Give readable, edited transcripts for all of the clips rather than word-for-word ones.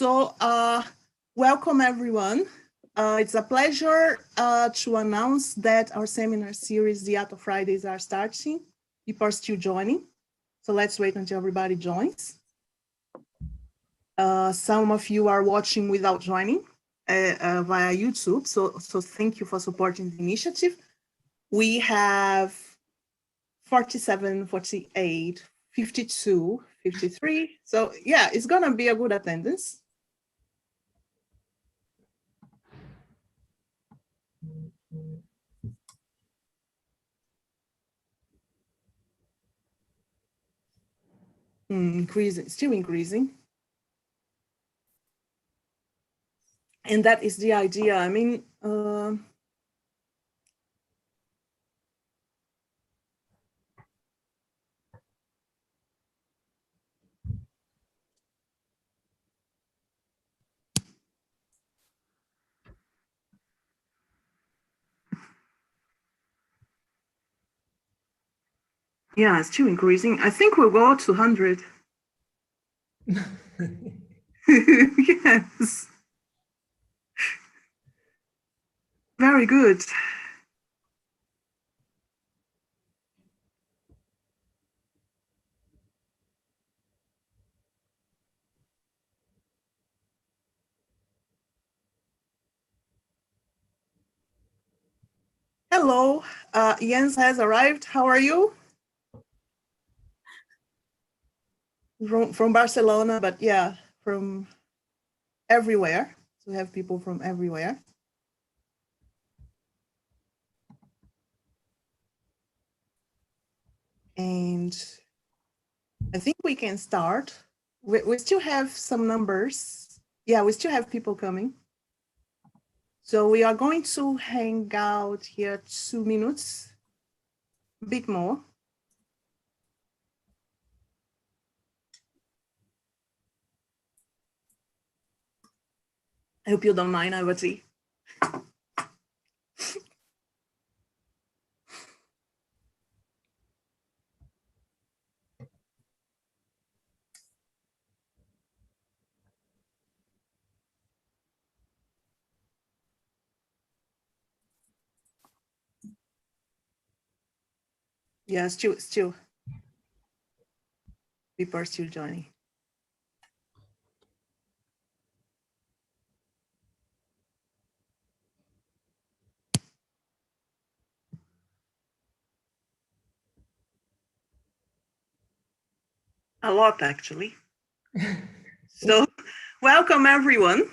Welcome everyone. It's a pleasure to announce that our seminar series, the Atto Fridays, are starting. People are still joining, so let's wait until everybody joins. Some of you are watching without joining via YouTube, so thank you for supporting the initiative. We have 47, 48, 52, 53. So yeah, it's gonna be a good attendance. Increasing, still increasing. And that is the idea. I mean, yeah, it's still increasing. I think we'll go to 100. Yes. Very good. Hello, Jens has arrived. How are you? From Barcelona, but yeah, from everywhere. So we have people from everywhere. And I think we can start. We still have some numbers. Yeah, we still have people coming. So we are going to hang out here 2 minutes, a bit more. I hope you don't mind, I have a tea. Yeah, still. People are still joining. A lot, actually. So, welcome everyone.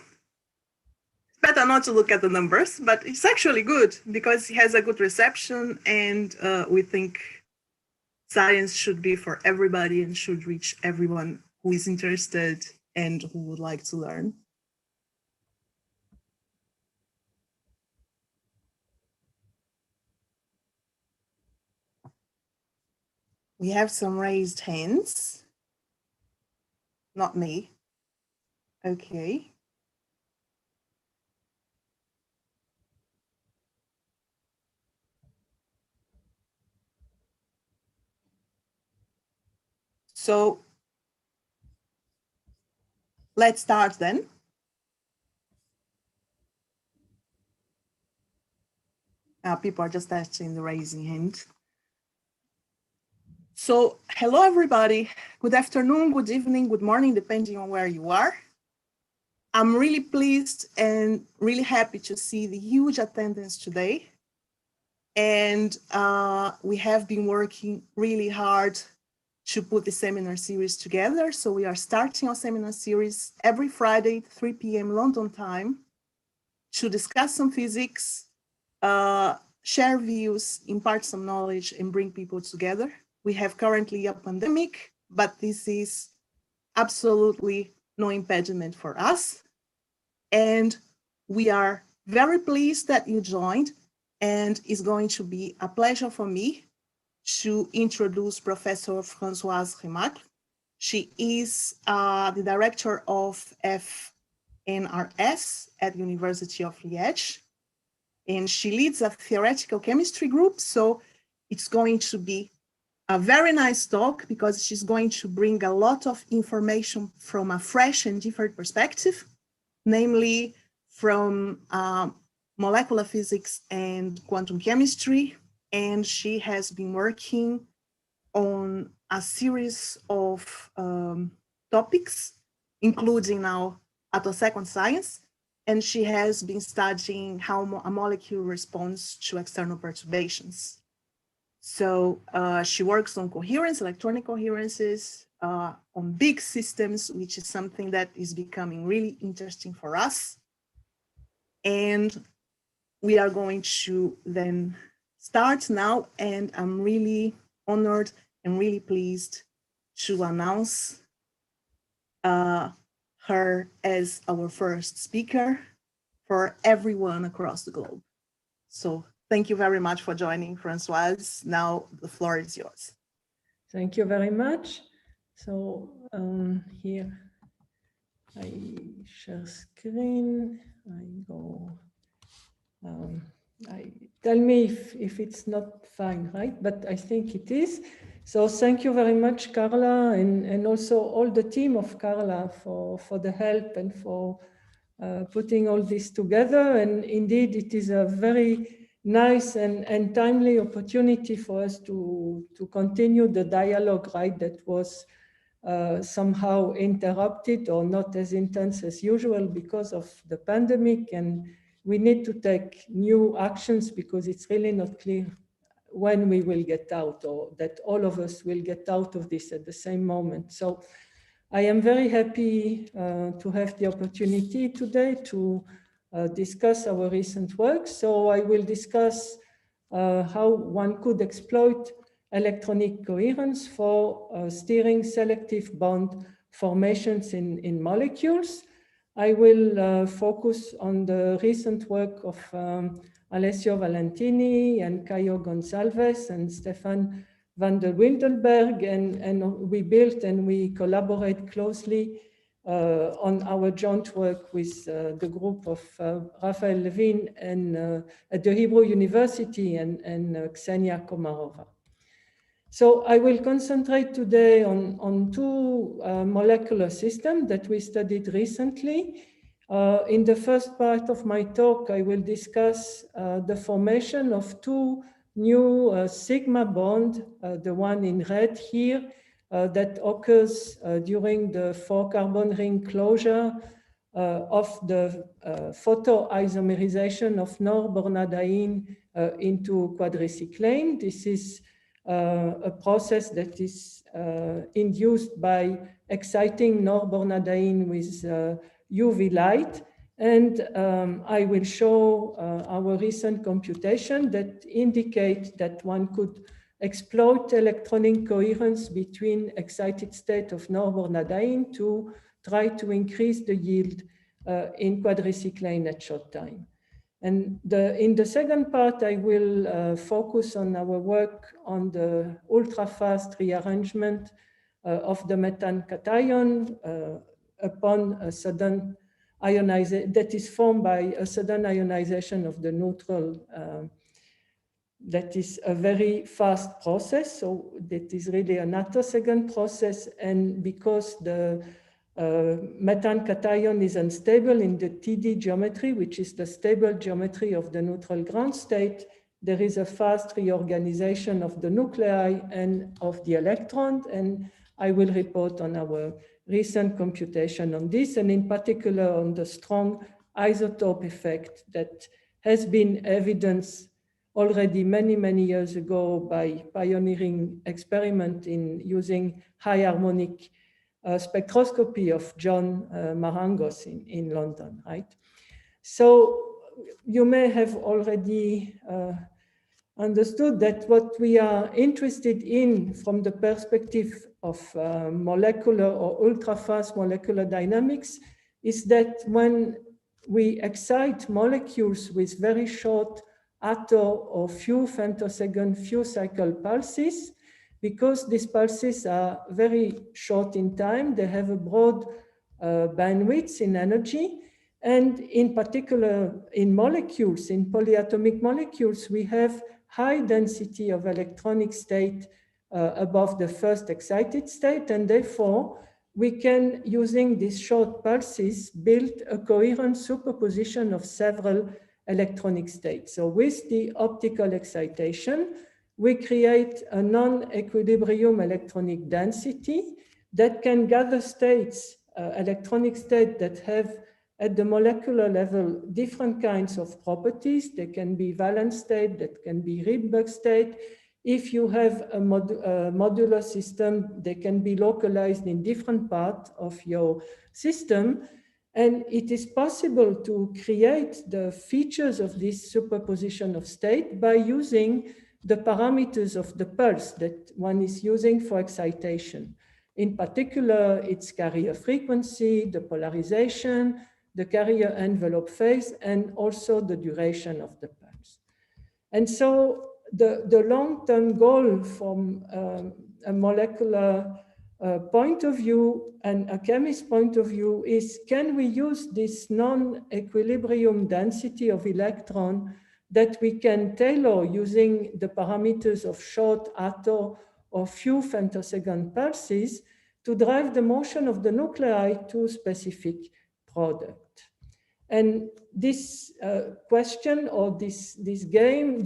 Better not to look at the numbers, but it's actually good because it has a good reception, and we think science should be for everybody and should reach everyone who is interested and who would like to learn. We have some raised hands. Not me. Okay. So let's start then. People are just testing the raising hand. So hello, everybody. Good afternoon, good evening, good morning, depending on where you are. I'm really pleased and really happy to see the huge attendance today. And we have been working really hard to put the seminar series together. So we are starting our seminar series every Friday, 3 p.m. London time, to discuss some physics, share views, impart some knowledge, and bring people together. We have currently a pandemic, but this is absolutely no impediment for us. And we are very pleased that you joined, and it's going to be a pleasure for me to introduce Professor Francoise Remacle. She is the director of FNRS at the University of Liege, and she leads a theoretical chemistry group, so it's going to be a very nice talk because she's going to bring a lot of information from a fresh and different perspective, namely from molecular physics and quantum chemistry. And she has been working on a series of topics, including now attosecond science. And she has been studying how a molecule responds to external perturbations. So she works on coherence, electronic coherences, on big systems, which is something that is becoming really interesting for us. And we are going to then start now, and I'm really honored and really pleased to announce her as our first speaker for everyone across the globe. So thank you very much for joining, Francoise. Now the floor is yours. Thank you very much. So here I share screen, I go, tell me if it's not fine, right? But I think it is. So thank you very much, Carla, and also all the team of Carla for the help and for putting all this together. And indeed, it is a very nice and timely opportunity for us to continue the dialogue, right, that was somehow interrupted or not as intense as usual because of the pandemic. And we need to take new actions because it's really not clear when we will get out, or that all of us will get out of this at the same moment. So I am very happy to have the opportunity today to discuss our recent work. So I will discuss how one could exploit electronic coherence for steering selective bond formations in molecules. I will focus on the recent work of Alessio Valentini and Caio Gonçalves and Stefan van der Windelberg, and we built and we collaborate closely on our joint work with the group of Raphael Levin and at the Hebrew University and Ksenia Komarova. So I will concentrate today on two molecular systems that we studied recently. In the first part of my talk, I will discuss the formation of two new sigma bond, the one in red here, that occurs during the 4-carbon ring closure of the photoisomerization of Norbornadiene into quadricyclane. This is a process that is induced by exciting Norbornadiene with UV light. And I will show our recent computation that indicate that one could exploit electronic coherence between excited state of Norbornadiene to try to increase the yield in quadricyclane at short time. And in the second part, I will focus on our work on the ultra-fast rearrangement of the methane cation upon a sudden ionization that is formed by a sudden ionization of the neutral. That is a very fast process, so that is really an attosecond process, and because the methane cation is unstable in the TD geometry, which is the stable geometry of the neutral ground state, there is a fast reorganization of the nuclei and of the electron, and I will report on our recent computation on this, and in particular on the strong isotope effect that has been evidenced already many, many years ago by pioneering experiment in using high harmonic spectroscopy of John Marangos in London, right? So you may have already understood that what we are interested in from the perspective of molecular or ultra-fast molecular dynamics is that when we excite molecules with very short atto or few femtosecond, few cycle pulses, because these pulses are very short in time, they have a broad bandwidth in energy. And in particular, in molecules, in polyatomic molecules, we have high density of electronic state above the first excited state, and therefore we can, using these short pulses, build a coherent superposition of several electronic states. So with the optical excitation, we create a non-equilibrium electronic density that can gather states, electronic states that have at the molecular level different kinds of properties. They can be valence state, that can be Rydberg state. If you have a modular system, they can be localized in different parts of your system. And it is possible to create the features of this superposition of state by using the parameters of the pulse that one is using for excitation. In particular, its carrier frequency, the polarization, the carrier envelope phase, and also the duration of the pulse. And so the long-term goal from a molecular point of view and a chemist point of view is, can we use this non-equilibrium density of electron that we can tailor using the parameters of short Atto or few femtosecond pulses to drive the motion of the nuclei to specific product? And this question or this aim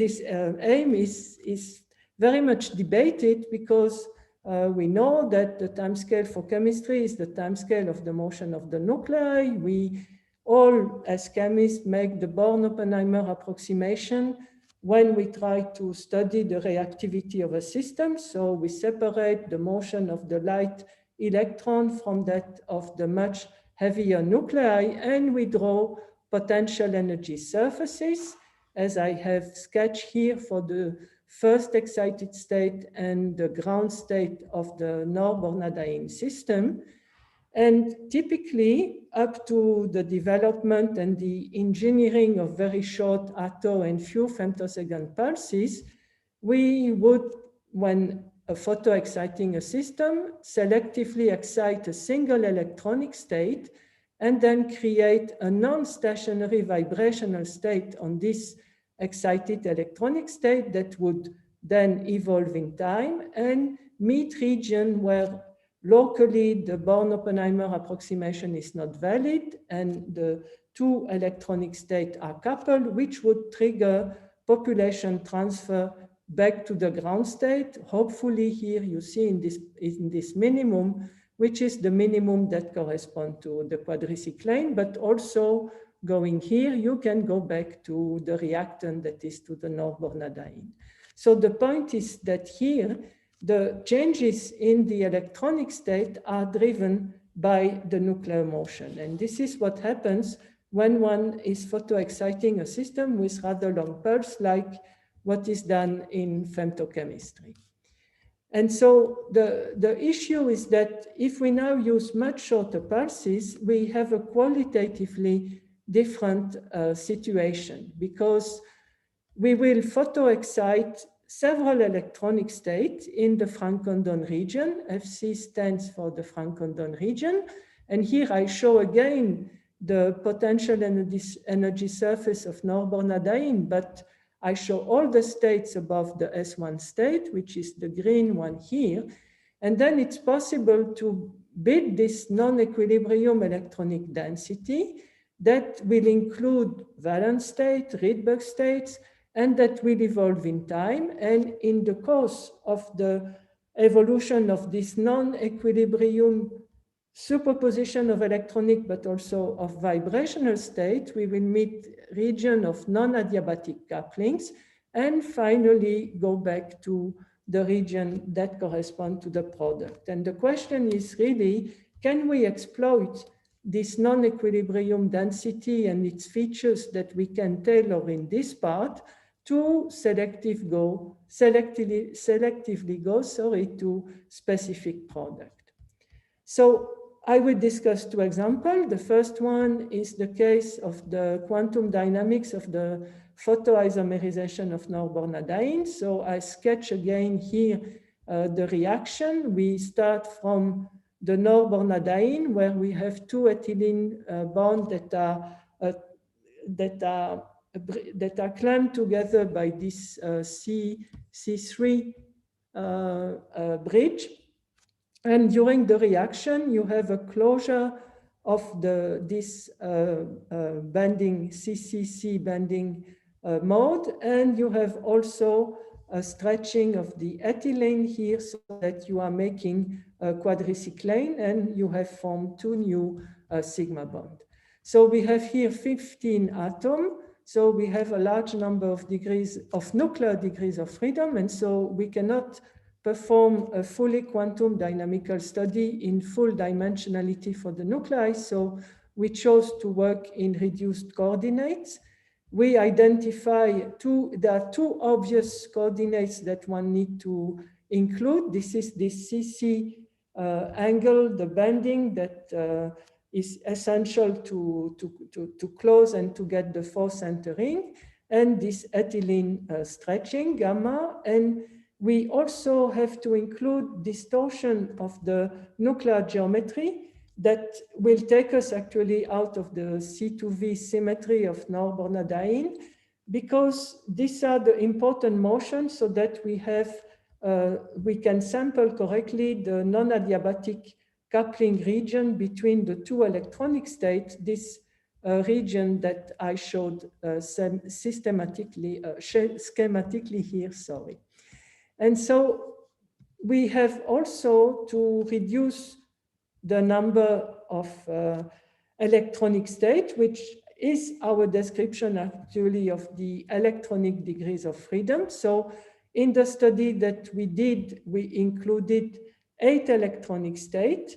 is very much debated, because we know that the timescale for chemistry is the timescale of the motion of the nuclei. We all, as chemists, make the Born-Oppenheimer approximation when we try to study the reactivity of a system. So we separate the motion of the light electron from that of the much heavier nuclei, and we draw potential energy surfaces, as I have sketched here for the first excited state and the ground state of the Norbornadiene system. And typically, up to the development and the engineering of very short Atto and few femtosecond pulses, we would, when photoexciting a system, selectively excite a single electronic state and then create a non-stationary vibrational state on this excited electronic state that would then evolve in time and meet region where locally the Born-Oppenheimer approximation is not valid and the two electronic states are coupled, which would trigger population transfer back to the ground state. Hopefully here you see in this minimum, which is the minimum that corresponds to the quadricyclane, but also going here, you can go back to the reactant that is to the Norbornadiene. So the point is that here, the changes in the electronic state are driven by the nuclear motion. And this is what happens when one is photoexciting a system with rather long pulse, like what is done in femtochemistry. And so the issue is that if we now use much shorter pulses, we have a qualitatively different situation, because we will photoexcite several electronic states in the Franck-Condon region. FC stands for the Franck-Condon region. And here I show again the potential energy surface of Norbornadiene, but I show all the states above the S1 state, which is the green one here. And then it's possible to build this non-equilibrium electronic density that will include valence state, Rydberg states, and that will evolve in time. And in the course of the evolution of this non-equilibrium superposition of electronic, but also of vibrational state, we will meet region of non-adiabatic couplings, and finally go back to the region that correspond to the product. And the question is really, can we exploit this non-equilibrium density and its features that we can tailor in this part to selectively go to specific product? So I will discuss two examples. The first one is the case of the quantum dynamics of the photoisomerization of Norbornadiene. So I sketch again here the reaction. We start from the Norbornadiene, where we have two ethylene bonds that are clamped together by this C3 bridge. And during the reaction, you have a closure of this bending, CCC bending mode, and you have also a stretching of the ethylene here so that you are making a quadricyclane and you have formed two new sigma bond. So we have here 15 atoms. So we have a large number of degrees of nuclear degrees of freedom, and so we cannot perform a fully quantum dynamical study in full dimensionality for the nuclei. So we chose to work in reduced coordinates. We identify there are two obvious coordinates that one need to include. This is the CC angle, the bending that is essential to close and to get the force centering, and this ethylene stretching, gamma. And we also have to include distortion of the nuclear geometry that will take us actually out of the C2V symmetry of Norbornadiene, because these are the important motions so that we can sample correctly the non-adiabatic coupling region between the two electronic states, this region that I showed schematically here, sorry. And so we have also to reduce the number of electronic states, which is our description actually of the electronic degrees of freedom. So in the study that we did, we included 8 electronic states.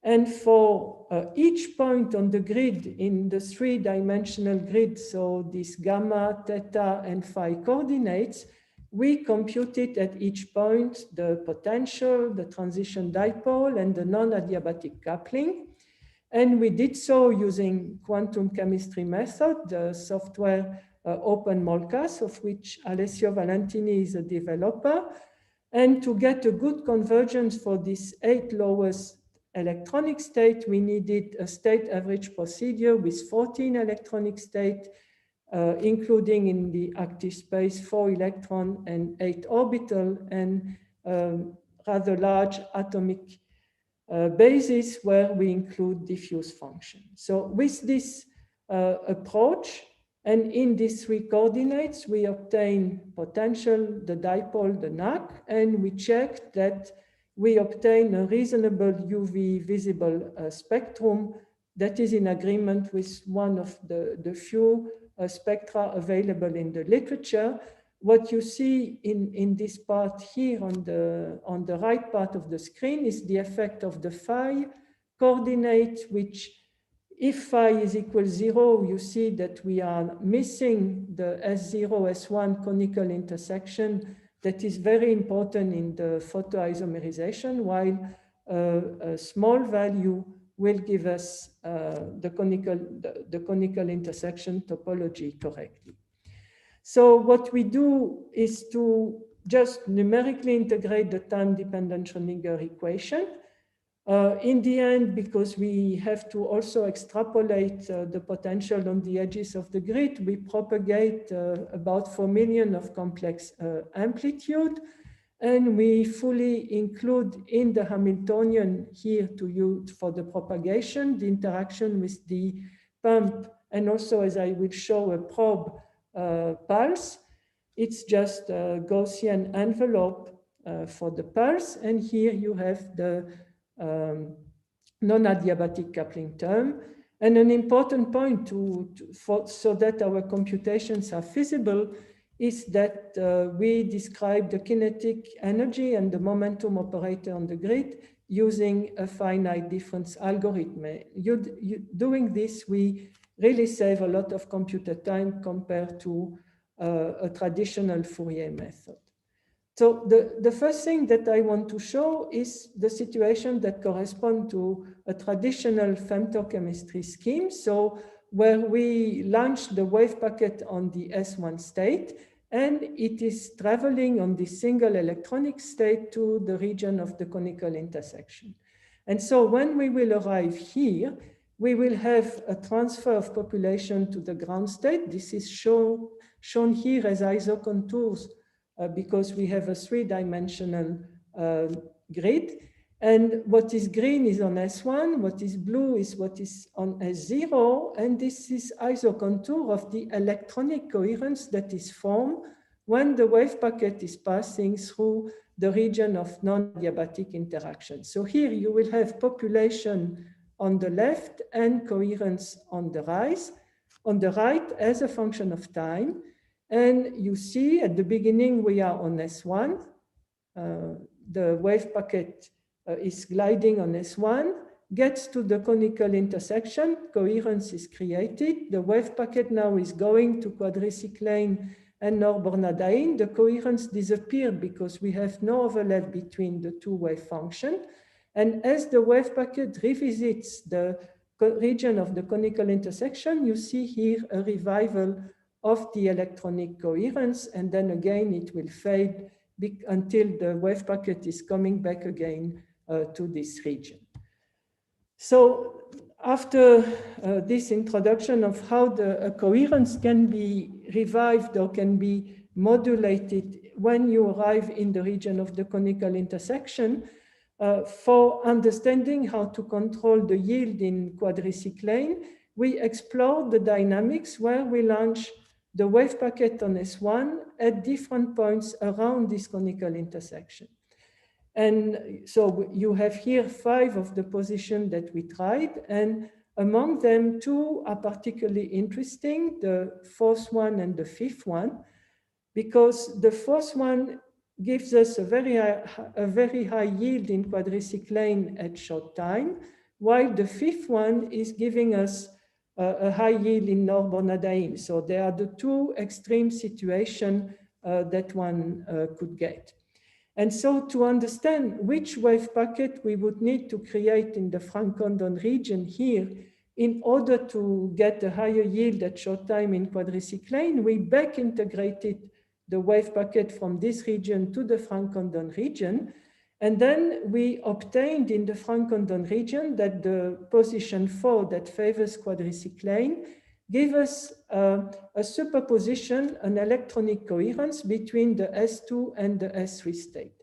And for each point on the grid, in the 3-dimensional grid, so this gamma, theta, and phi coordinates, we computed at each point the potential, the transition dipole, and the non-adiabatic coupling. And we did so using quantum chemistry method, the software OpenMolCAS, of which Alessio Valentini is a developer. And to get a good convergence for this 8 lowest electronic state, we needed a state average procedure with 14 electronic states, including in the active space 4 electron and 8 orbital, and rather large atomic basis where we include diffuse function. So with this approach, and in these 3 coordinates, we obtain potential, the dipole, the NAC, and we checked that we obtain a reasonable UV visible spectrum that is in agreement with one of the few spectra available in the literature. What you see in this part here on the right part of the screen is the effect of the phi coordinate, which if phi is equal 0, you see that we are missing the S0, S1 conical intersection that is very important in the photoisomerization, while a small value will give us the conical intersection topology correctly. So what we do is to just numerically integrate the time-dependent Schrödinger equation. In the end, because we have to also extrapolate the potential on the edges of the grid, we propagate about 4 million of complex amplitude, and we fully include in the Hamiltonian here to use for the propagation, the interaction with the pump, and also, as I will show, a probe pulse. It's just a Gaussian envelope for the pulse, and here you have the non-adiabatic coupling term. And an important point so that our computations are feasible is that we describe the kinetic energy and the momentum operator on the grid using a finite difference algorithm. Doing this, we really save a lot of computer time compared to a traditional Fourier method. So the first thing that I want to show is the situation that corresponds to a traditional femtochemistry scheme. So where we launch the wave packet on the S1 state, and it is traveling on the single electronic state to the region of the conical intersection. And so when we will arrive here, we will have a transfer of population to the ground state. This is shown here as isocontours because we have a three-dimensional grid. And what is green is on S1, what is blue is what is on S0, and this is isocontour of the electronic coherence that is formed when the wave packet is passing through the region of non-adiabatic interaction. So here you will have population on the left and coherence on the right as a function of time. And you see at the beginning we are on S1. The wave packet is gliding on S1, gets to the conical intersection, coherence is created. The wave packet now is going to quadricyclane and Norbornadiene. The coherence disappeared because we have no overlap between the two wave functions. And as the wave packet revisits the region of the conical intersection, you see here a revival of the electronic coherence, and then again it will fade until the wave packet is coming back again to this region. So after this introduction of how the coherence can be revived or can be modulated when you arrive in the region of the conical intersection, for understanding how to control the yield in quadricyclane, we explored the dynamics where we launch the wave packet on S1 at different points around this conical intersection. And so you have here 5 of the positions that we tried, and among them 2 are particularly interesting, the 4th one and the 5th one, because the 4th one gives us a very high yield in quadricyclane at short time, while the 5th one is giving us a high yield in Norbornadiene. So there are the 2 extreme situations that one could get. And so to understand which wave packet we would need to create in the Francoise region here in order to get a higher yield at short time in quadricyclane, we back integrated the wave packet from this region to the Francoise region. And then we obtained in the Francoise region that the position 4 that favors quadricyclane give us a superposition, an electronic coherence between the S2 and the S3 state.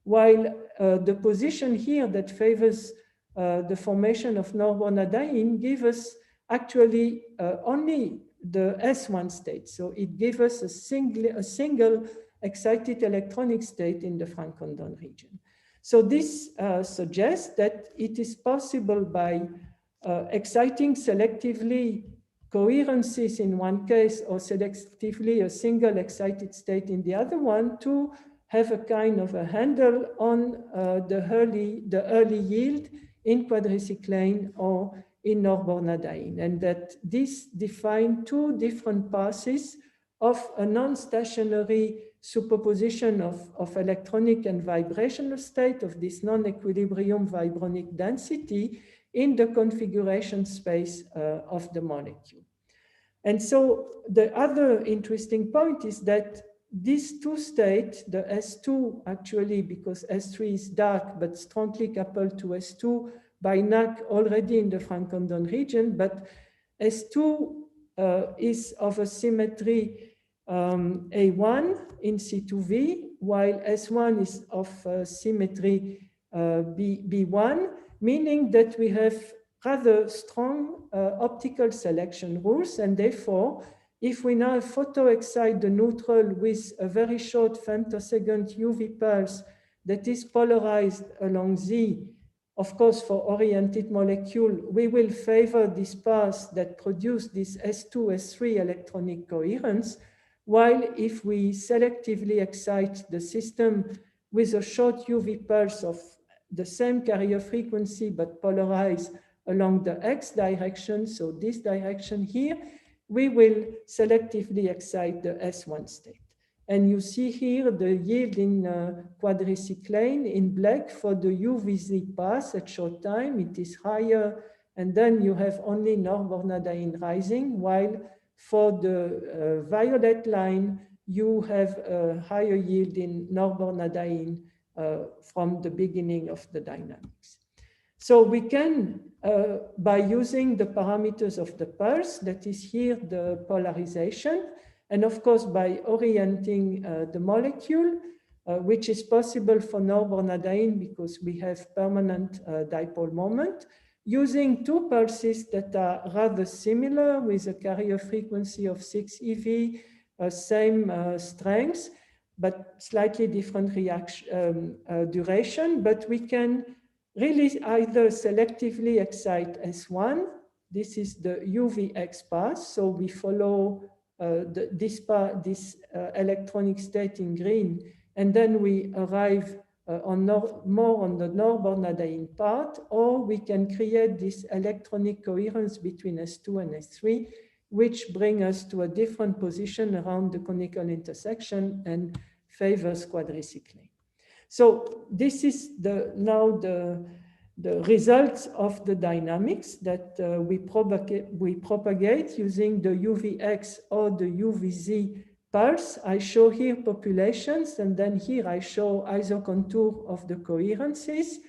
While the position here that favors the formation of Norbornadiene give us actually only the S1 state. So it gives us a single excited electronic state in the Francoise region. So this suggests that it is possible by exciting selectively coherences in one case or selectively a single excited state in the other one to have a kind of a handle on the early yield in quadricyclane or in Norbornadiene, and that this defines 2 different passes of a non-stationary superposition of electronic and vibrational state of this non-equilibrium vibronic density in the configuration space of the molecule. And so the other interesting point is that these 2 states, the S2 actually, because S3 is dark but strongly coupled to S2 by NAC already in the Francoise region, but S2 is of a symmetry A1 in C2V, while S1 is of symmetry B1, meaning that we have rather strong optical selection rules, and therefore, if we now photoexcite the neutral with a very short femtosecond UV pulse that is polarized along Z, of course, for oriented molecule, we will favor this path that produce this S2, S3 electronic coherence, while if we selectively excite the system with a short UV pulse of the same carrier frequency but polarized along the X direction, so this direction here, we will selectively excite the S1 state. And you see here the yield in quadricyclane in black for the UVZ pass at short time, it is higher, and then you have only Norbornadiene rising, while for the violet line, you have a higher yield in Norbornadiene from the beginning of the dynamics. So we can, by using the parameters of the pulse, that is here the polarization, And of course, by orienting the molecule, which is possible for Norbornadiene because we have permanent dipole moment, using two pulses that are rather similar with a carrier frequency of 6 eV, same strength, but slightly different reaction duration. But we can really either selectively excite S1. This is the UVX path, so we follow this electronic state in green, and then we arrive more on the Norbornadiene part, or we can create this electronic coherence between S2 and S3, which bring us to a different position around the conical intersection and favors quadricyclane. So this is now the results of the dynamics that we propagate using the UVX or the UVZ pulse. I show here populations, and then here I show isocontour of the coherences.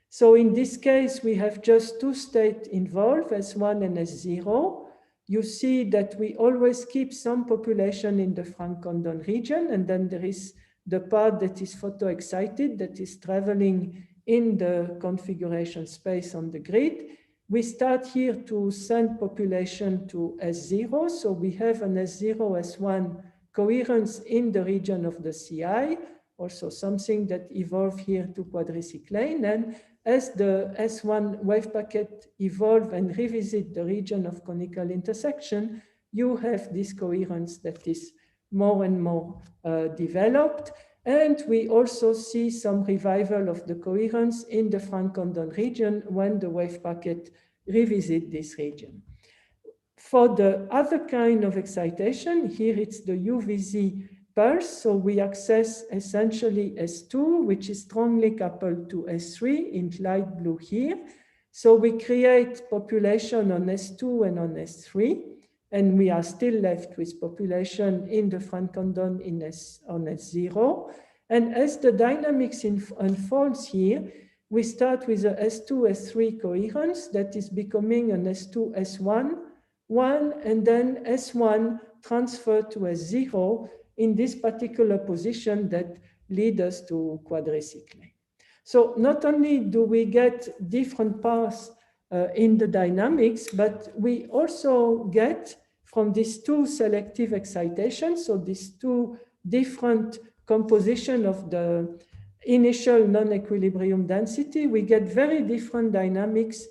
So in this case, we have just two states involved, S1 and S0. You see that we always keep some population in the Frank-Condon region, and then there is the part that is photoexcited, that is traveling in the configuration space on the grid. We start here to send population to S0. So we have an S0, S1 coherence in the region of the CI, also something that evolved here to quadricyclane. And as the S1 wave packet evolve and revisit the region of conical intersection, you have this coherence that is more and more developed. And we also see some revival of the coherence in the Frank-Condon region when the wave packet revisit this region. For the other kind of excitation, here it's the UVZ pulse. So we access essentially S2, which is strongly coupled to S3 in light blue here. So we create population on S2 and on S3, and we are still left with population in the Frank-Condon on S0. And as the dynamics unfolds here, we start with a S2, S3 coherence that is becoming an S2, S1, and then S1 transferred to S0 in this particular position that lead us to quadricyclane. So not only do we get different paths in the dynamics, but we also get from these two selective excitations, so these two different composition of the initial non-equilibrium density, we get very different dynamics,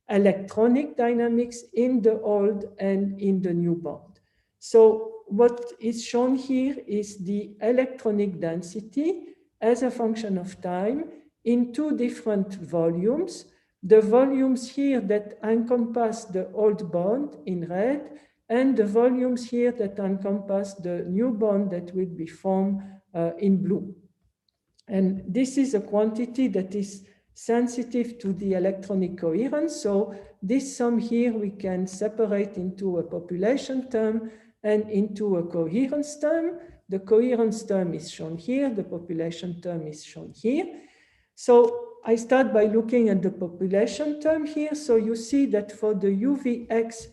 electronic dynamics in the old and in the new bond. So what is shown here is the electronic density as a function of time in two different volumes. The volumes here that encompass the old bond in red, and the volumes here that encompass the new bond that will be formed in blue. And this is a quantity that is sensitive to the electronic coherence. So this sum here we can separate into a population term and into a coherence term. The coherence term is shown here, the population term is shown here. So I start by looking at the population term here. So you see that for the UVX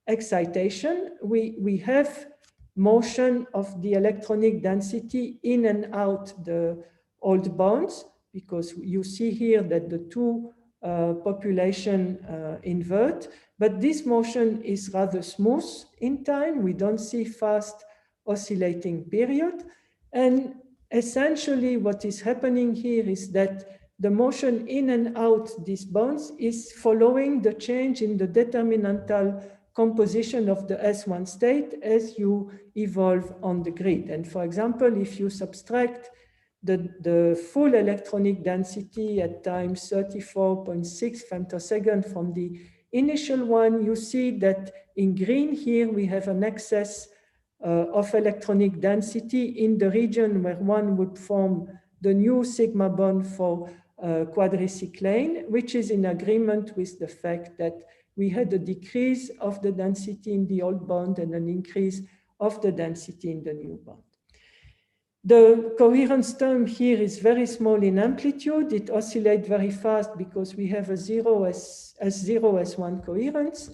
excitation, we have motion of the electronic density in and out the old bonds, because you see here that the two population invert, but this motion is rather smooth in time. We don't see fast oscillating period. And essentially what is happening here is that the motion in and out these bonds is following the change in the determinantal composition of the S1 state as you evolve on the grid. And for example, if you subtract the full electronic density at time 34.6 femtosecond from the initial one, you see that in green here we have an excess of electronic density in the region where one would form the new sigma bond for quadricyclane, which is in agreement with the fact that we had a decrease of the density in the old bond and an increase of the density in the new bond. The coherence term here is very small in amplitude. It oscillates very fast because we have a S0, S1 coherence.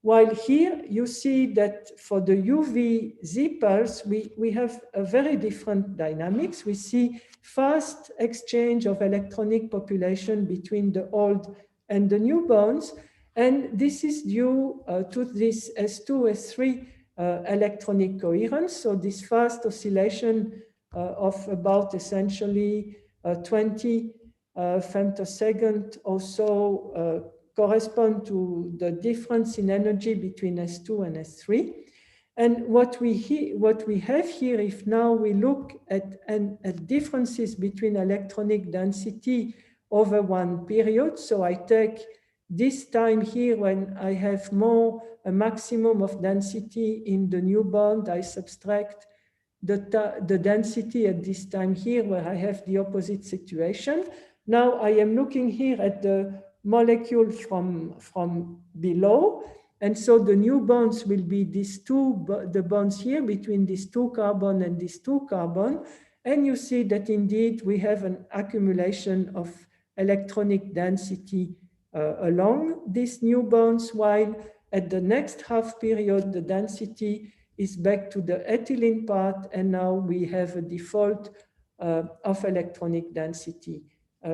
While here you see that for the UV-Z pulse, we have a very different dynamics. We see fast exchange of electronic population between the old and the new bonds. And this is due to this S2, S3 electronic coherence. So this fast oscillation of about essentially 20 femtosecond or so correspond to the difference in energy between S2 and S3. And what we have here, if now we look at differences between electronic density over one period, so I take this time here when I have a maximum of density in the new bond, I subtract the density at this time here where I have the opposite situation. Now I am looking here at the molecule from below. And so the new bonds will be the bonds here between these two carbon and these two carbon. And you see that indeed we have an accumulation of electronic density along these new bonds, while at the next half period, the density is back to the ethylene part, and now we have a default of electronic density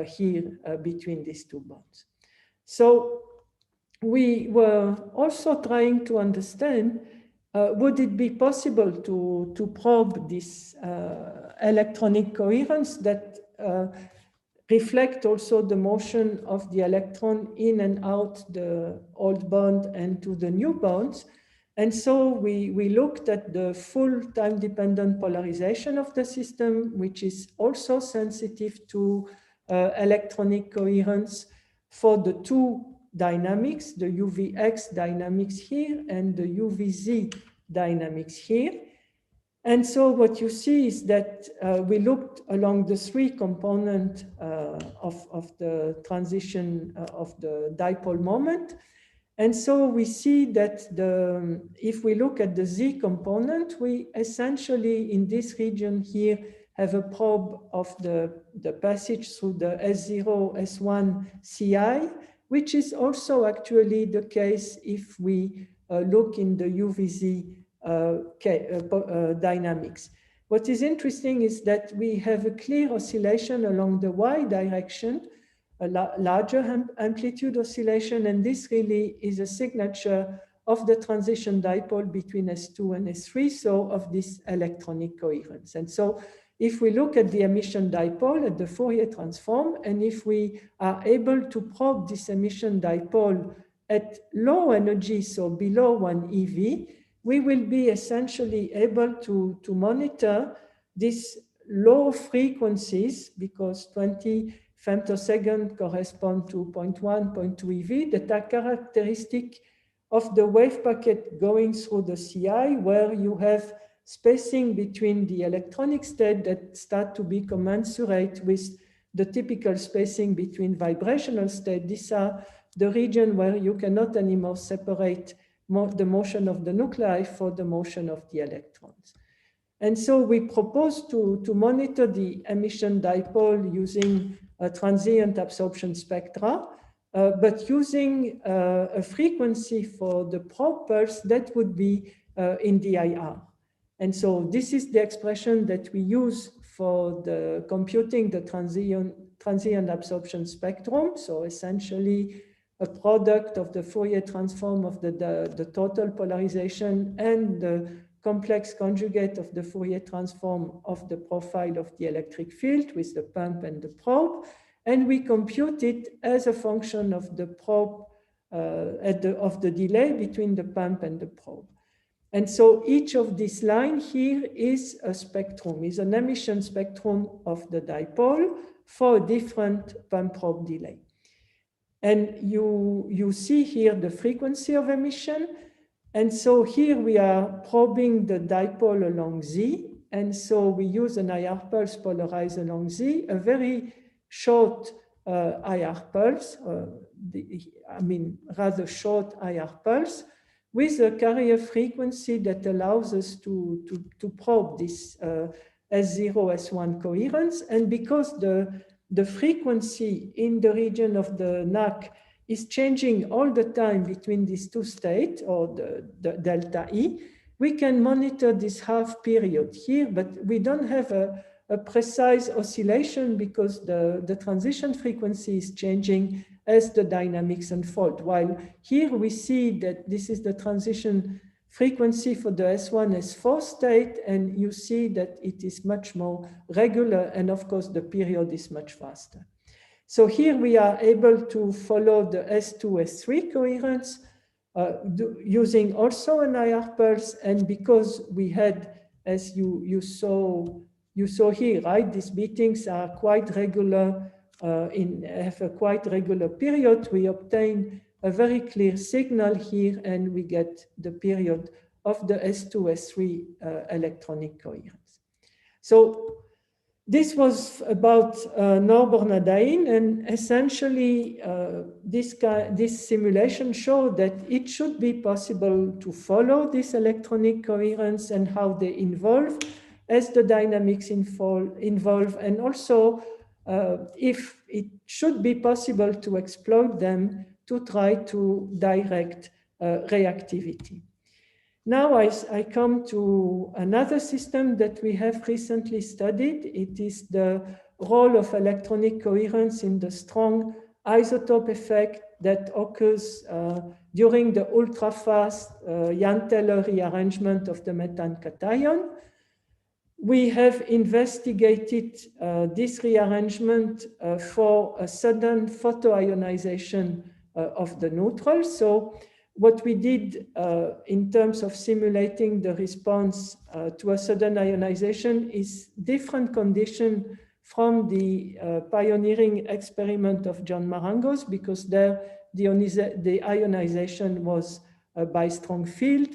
here between these two bonds. So we were also trying to understand, would it be possible to probe this electronic coherence that reflect also the motion of the electron in and out the old bond and to the new bonds. And so we looked at the full time-dependent polarization of the system, which is also sensitive to electronic coherence for the two dynamics, the UVX dynamics here and the UVZ dynamics here. And so what you see is that we looked along the three components of the transition of the dipole moment. And so we see that if we look at the Z component, we essentially in this region here have a probe of the passage through the S0, S1 CI, which is also actually the case if we look in the UVZ dynamics. What is interesting is that we have a clear oscillation along the Y direction, a larger amplitude oscillation, and this really is a signature of the transition dipole between S2 and S3, so of this electronic coherence. And so if we look at the emission dipole at the Fourier transform, and if we are able to probe this emission dipole at low energy, so below 1 eV, we will be essentially able to monitor these low frequencies, because 20 femtosecond correspond to 0.1, 0.2 EV, that are characteristic of the wave packet going through the CI, where you have spacing between the electronic state that start to be commensurate with the typical spacing between vibrational state. These are the region where you cannot anymore separate the motion of the nuclei for the motion of the electrons. And so we propose to monitor the emission dipole using a transient absorption spectra, but using a frequency for the probe pulse that would be in DIR. And so this is the expression that we use for the computing the transient absorption spectrum. So essentially a product of the Fourier transform of the total polarization and the complex conjugate of the Fourier transform of the profile of the electric field with the pump and the probe. And we compute it as a function of the probe, of the delay between the pump and the probe. And so each of these lines here is a spectrum, is an emission spectrum of the dipole for a different pump probe delay. And you see here the frequency of emission. And so here we are probing the dipole along Z. And so we use an IR pulse polarized along Z, a very short IR pulse, rather short IR pulse, with a carrier frequency that allows us to probe this S0, S1 coherence. And because the frequency in the region of the NAC is changing all the time between these two states, or the delta E, we can monitor this half period here, but we don't have a precise oscillation because the transition frequency is changing as the dynamics unfold. While here we see that this is the transition frequency for the S1, S4 state, and you see that it is much more regular, and of course the period is much faster. So here we are able to follow the S2, S3 coherence using also an IR pulse, and because we had, as you saw here, right, these beatings are quite regular, have a quite regular period, we obtain a very clear signal here, and we get the period of the S2, S3 electronic coherence. So this was about Norbornadiene, and essentially this simulation showed that it should be possible to follow this electronic coherence and how they evolve as the dynamics involve, and also if it should be possible to exploit them to try to direct reactivity. Now I come to another system that we have recently studied. It is the role of electronic coherence in the strong isotope effect that occurs during the ultra-fast Jahn-Teller rearrangement of the methane cation. We have investigated this rearrangement for a sudden photoionization of the neutral. So what we did in terms of simulating the response to a sudden ionization is different condition from the pioneering experiment of John Marangos, because there the ionization was by strong field,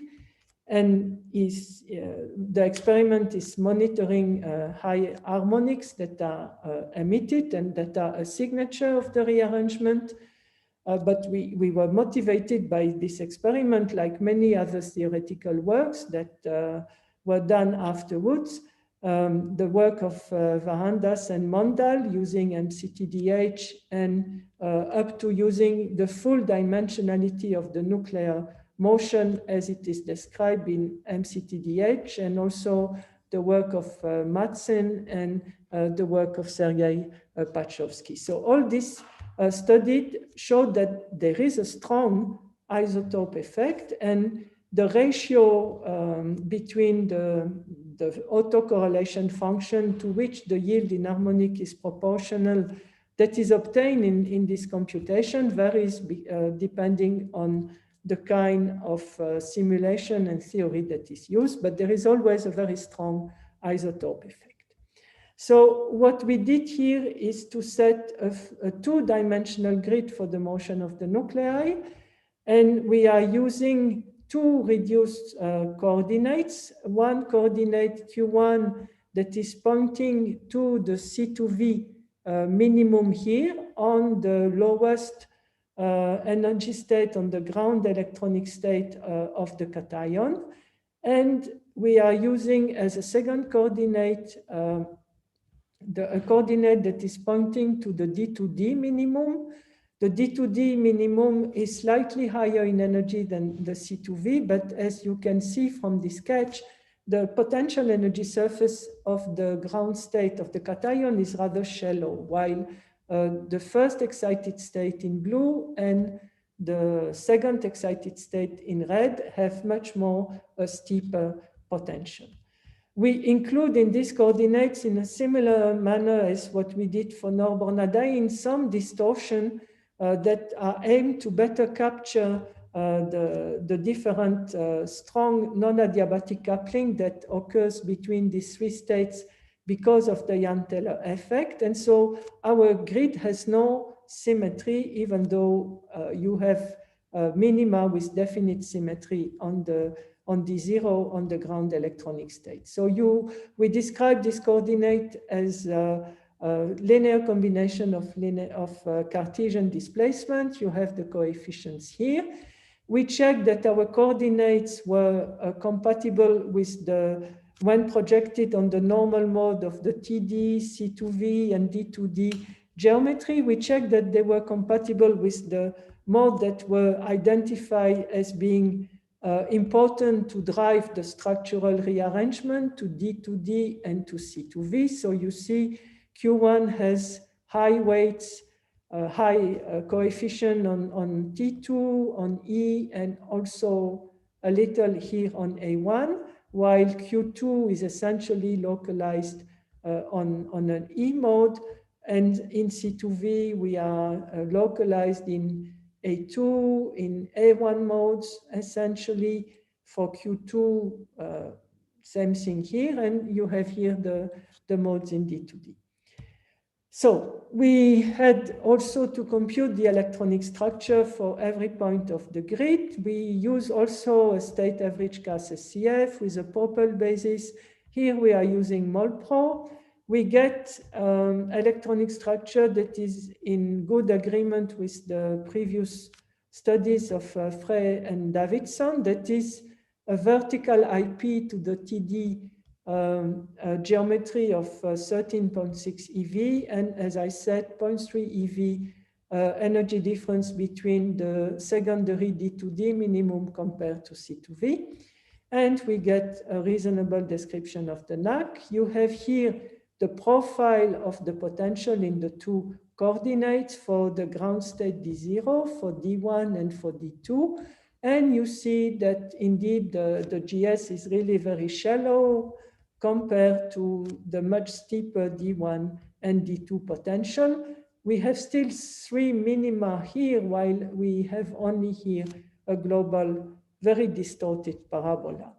and the experiment is monitoring high harmonics that are emitted and that are a signature of the rearrangement. But we were motivated by this experiment, like many other theoretical works that were done afterwards. The work of Varandas and Mondal using MCTDH, and up to using the full dimensionality of the nuclear motion as it is described in MCTDH, and also the work of Madsen and the work of Sergei Pachovsky. So all this studied showed that there is a strong isotope effect, and the ratio between the autocorrelation function to which the yield in harmonic is proportional that is obtained in this computation varies depending on the kind of simulation and theory that is used, but there is always a very strong isotope effect. So what we did here is to set a two-dimensional grid for the motion of the nuclei, and we are using two reduced coordinates. One coordinate Q1 that is pointing to the C2V minimum here on the lowest energy state, on the ground electronic state of the cation. And we are using as a second coordinate a coordinate that is pointing to the D2D minimum. The D2D minimum is slightly higher in energy than the C2V, but as you can see from this sketch, the potential energy surface of the ground state of the cation is rather shallow, while the first excited state in blue and the second excited state in red have much more steeper potential. We include in these coordinates, in a similar manner as what we did for Norbornadiene, some distortion that are aimed to better capture the different strong non-adiabatic coupling that occurs between these three states because of the Jahn-Teller effect. And so our grid has no symmetry, even though you have minima with definite symmetry on D0 on the ground electronic state. So we describe this coordinate as a linear combination of Cartesian displacement. You have the coefficients here. We checked that our coordinates were compatible with when projected on the normal mode of the TD, C2V, and D2D geometry. We checked that they were compatible with the modes that were identified as being important to drive the structural rearrangement to D2D and to C2V. So you see Q1 has high weights, high coefficient on T2, on E, and also a little here on A1, while Q2 is essentially localized on an E mode, and in C2V we are localized in A2, in A1 modes, essentially. For Q2, same thing here, and you have here the modes in D2D. So we had also to compute the electronic structure for every point of the grid. We use also a state average gas SCF with a Popel basis. Here we are using MolPro. We get electronic structure that is in good agreement with the previous studies of Frey and Davidson. That is a vertical IP to the TD geometry of 13.6 eV, and as I said, 0.3 eV energy difference between the secondary D2D minimum compared to C2V. And we get a reasonable description of the NAC. You have here the profile of the potential in the two coordinates for the ground state D0, for D1 and for D2. And you see that indeed the GS is really very shallow compared to the much steeper D1 and D2 potential. We have still 3 minima here, while we have only here a global, very distorted parabola.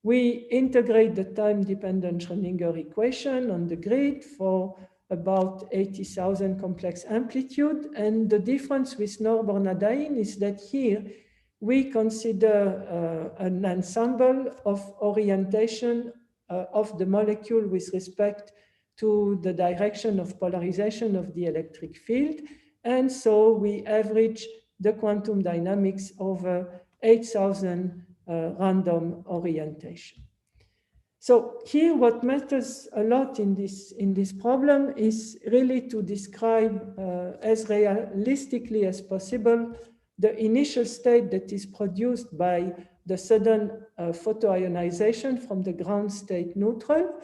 We integrate the time-dependent Schrödinger equation on the grid for about 80,000 complex amplitude. And the difference with Norbornadiene is that here we consider an ensemble of orientation of the molecule with respect to the direction of polarization of the electric field. And so we average the quantum dynamics over 8,000 random orientation. So here what matters a lot in this problem is really to describe as realistically as possible the initial state that is produced by the sudden photoionization from the ground state neutral.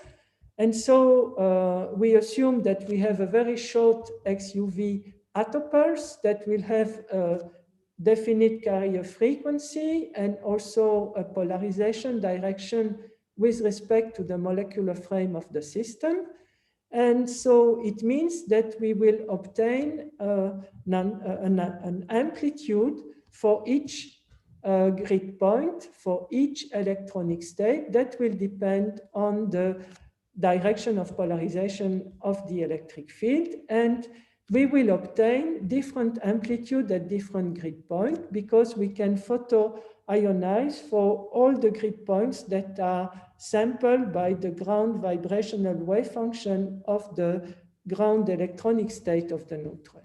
And so we assume that we have a very short XUV attopulse that will have a definite carrier frequency and also a polarization direction with respect to the molecular frame of the system. And so it means that we will obtain an amplitude for each grid point, for each electronic state that will depend on the direction of polarization of the electric field. And we will obtain different amplitude at different grid points because we can photoionize for all the grid points that are sampled by the ground vibrational wave function of the ground electronic state of the neutron.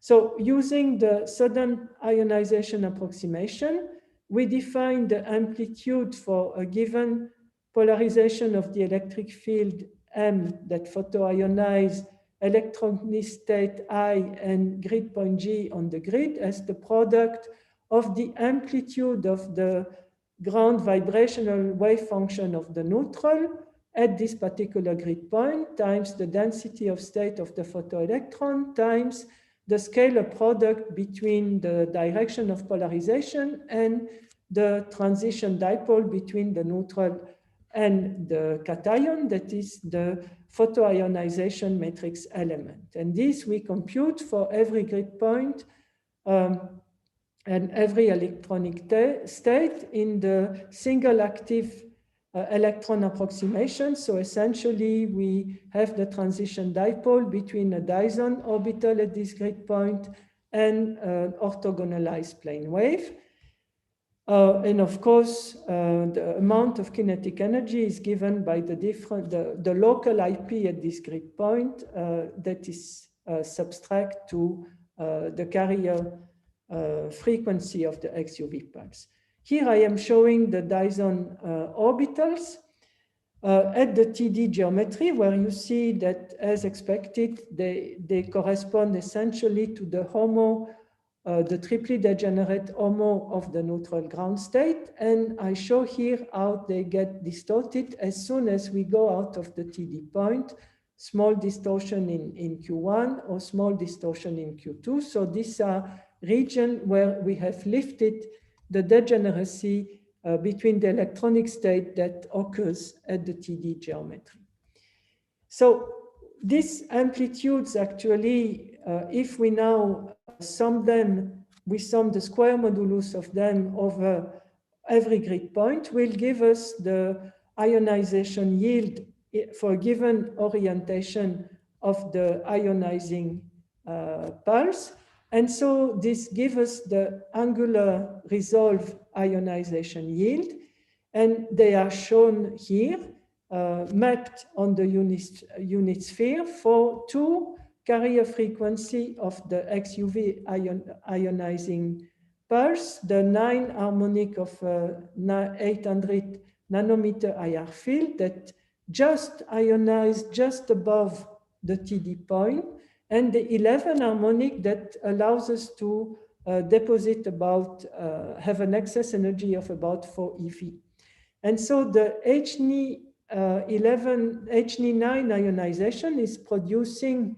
So using the sudden ionization approximation, we define the amplitude for a given polarization of the electric field M that photoionize electronic state I and grid point G on the grid as the product of the amplitude of the ground vibrational wave function of the neutral at this particular grid point times the density of state of the photoelectron times the scalar product between the direction of polarization and the transition dipole between the neutral and the cation, that is the photoionization matrix element. And this we compute for every grid point and every electronic state in the single active electron approximation. So essentially we have the transition dipole between a Dyson orbital at this grid point and an orthogonalized plane wave. And of course, the amount of kinetic energy is given by the local IP at this grid point that is subtract to the carrier frequency of the XUV pulse. Here I am showing the Dyson orbitals at the TD geometry, where you see that, as expected, they correspond essentially to the HOMO the triply degenerate HOMO of the neutral ground state. And I show here how they get distorted as soon as we go out of the TD point, small distortion in Q1 or small distortion in Q2. So these are regions where we have lifted the degeneracy between the electronic state that occurs at the TD geometry. So these amplitudes actually, if we now sum them, we sum the square modulus of them over every grid point, will give us the ionization yield for a given orientation of the ionizing pulse. And so this gives us the angular resolve ionization yield. And they are shown here, mapped on the unit sphere for two carrier frequency of the XUV ionizing pulse, the 9 harmonic of 800 nanometer IR field that just ionized just above the TD point, and the 11 harmonic that allows us to deposit about, have an excess energy of about 4 eV. And so the Hn9 ionization is producing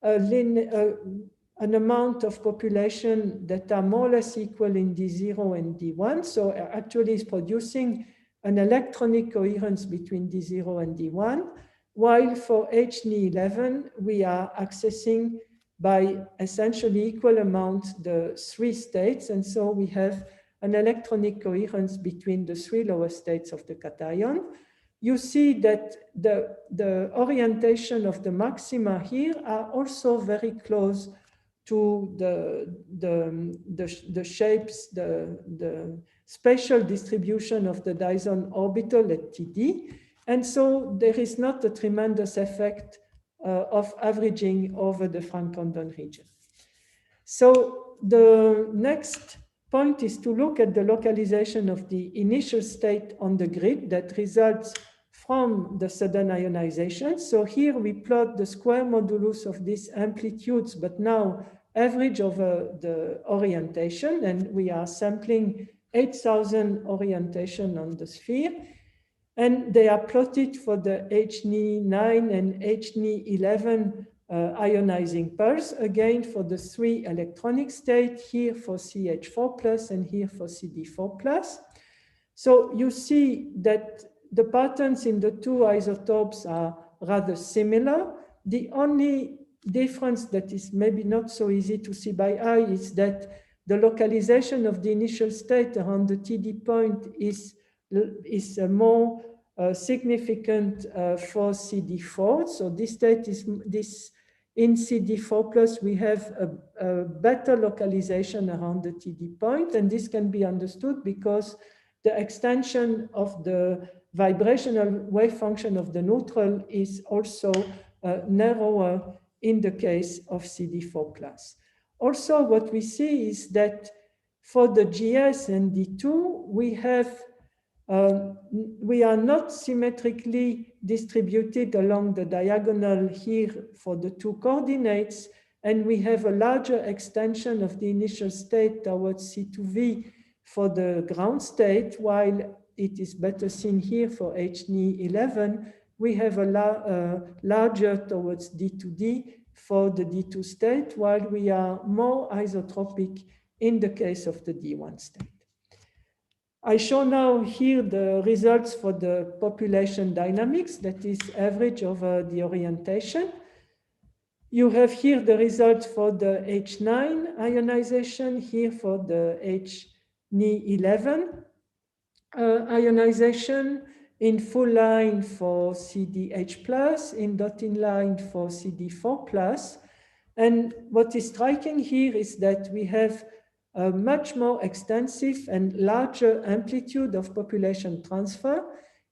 an amount of population that are more or less equal in D0 and D1. So actually it's producing an electronic coherence between D0 and D1, while for Hn11, we are accessing by essentially equal amount the three states. And so we have an electronic coherence between the three lower states of the cation. You see that the orientation of the maxima here are also very close to the shapes, the spatial distribution of the Dyson orbital at TD. And so there is not a tremendous effect of averaging over the Frank-Condon region. So the next point is to look at the localization of the initial state on the grid that results from the sudden ionization. So here we plot the square modulus of these amplitudes, but now average over the orientation, and we are sampling 8,000 orientation on the sphere. And they are plotted for the Hn9 and Hn11 ionizing pulse, again for the three electronic state, here for CH4+, and here for CD4+. So you see that the patterns in the two isotopes are rather similar. The only difference that is maybe not so easy to see by eye is that the localization of the initial state around the TD point is more significant for CD4. So this state is in CD4+, we have a better localization around the TD point, and this can be understood because the extension of the vibrational wave function of the neutral is also narrower in the case of CD4+. Also, what we see is that for the GS and D2, we are not symmetrically distributed along the diagonal here for the two coordinates, and we have a larger extension of the initial state towards C2V for the ground state, while it is better seen here for Hn11. We have a larger towards D2D for the D2 state, while we are more isotropic in the case of the D1 state. I show now here the results for the population dynamics, that is average over the orientation. You have here the results for the H9 ionization, here for the Hn11 ionization, in full line for CDH+, in dotted line for CD4+. And what is striking here is that we have a much more extensive and larger amplitude of population transfer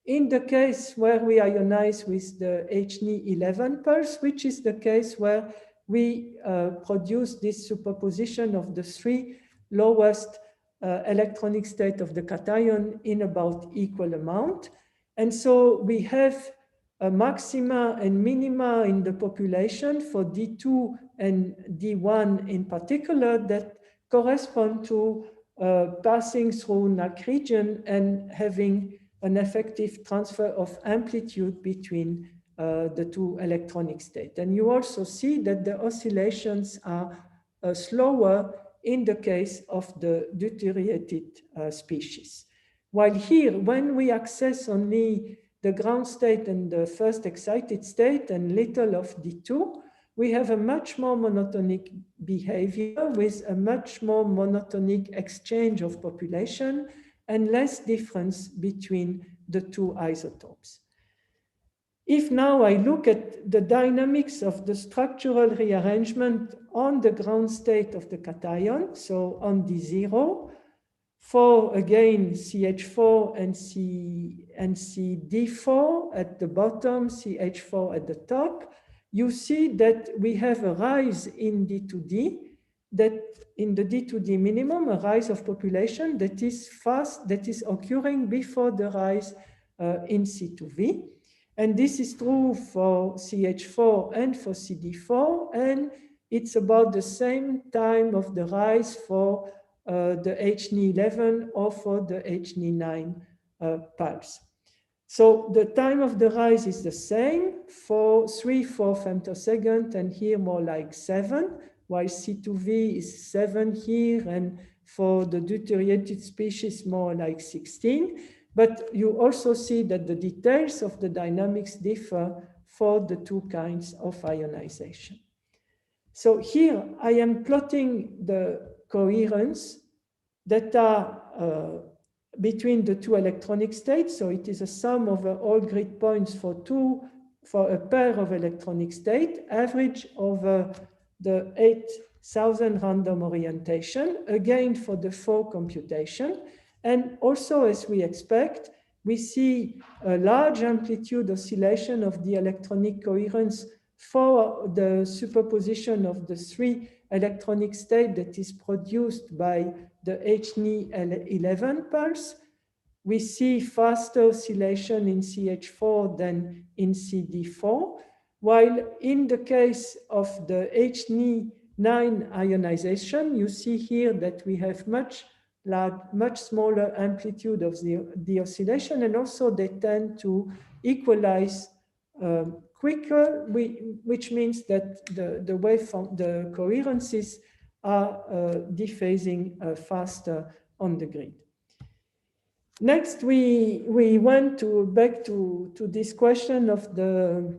in the case where we ionize with the Hn11 pulse, which is the case where we produce this superposition of the three lowest electronic state of the cation in about equal amount. And so we have a maxima and minima in the population for D2 and D1 in particular that correspond to passing through NAC region and having an effective transfer of amplitude between the two electronic states. And you also see that the oscillations are slower in the case of the deuteriated species. While here, when we access only the ground state and the first excited state and little of D2, we have a much more monotonic behavior with a much more monotonic exchange of population and less difference between the two isotopes. If now I look at the dynamics of the structural rearrangement on the ground state of the cation, so on D0, for again CH4 and CD4 at the bottom, CH4 at the top, you see that we have a rise in D2D, that in the D2D minimum, a rise of population that is fast, that is occurring before the rise in C2V. And this is true for CH4 and for CD4, and it's about the same time of the rise for the HNE11 or for the HNE9 pulse. So the time of the rise is the same for 3-4 femtosecond, and here more like 7, while C2V is 7 here, and for the deuteriated species more like 16. But you also see that the details of the dynamics differ for the two kinds of ionization. So here I am plotting the coherence that are between the two electronic states. So it is a sum over all grid points for a pair of electronic states, average over the 8,000 random orientation, again for the 4 computation. And also, as we expect, we see a large amplitude oscillation of the electronic coherence for the superposition of the 3 electronic states that is produced by the HNE11 pulse. We see faster oscillation in CH4 than in CD4, while in the case of the HNE9 ionization, you see here that we have much smaller amplitude of the oscillation, and also they tend to equalize quicker, which means that the waveform, the coherences are dephasing faster on the grid. Next, we went back to this question of the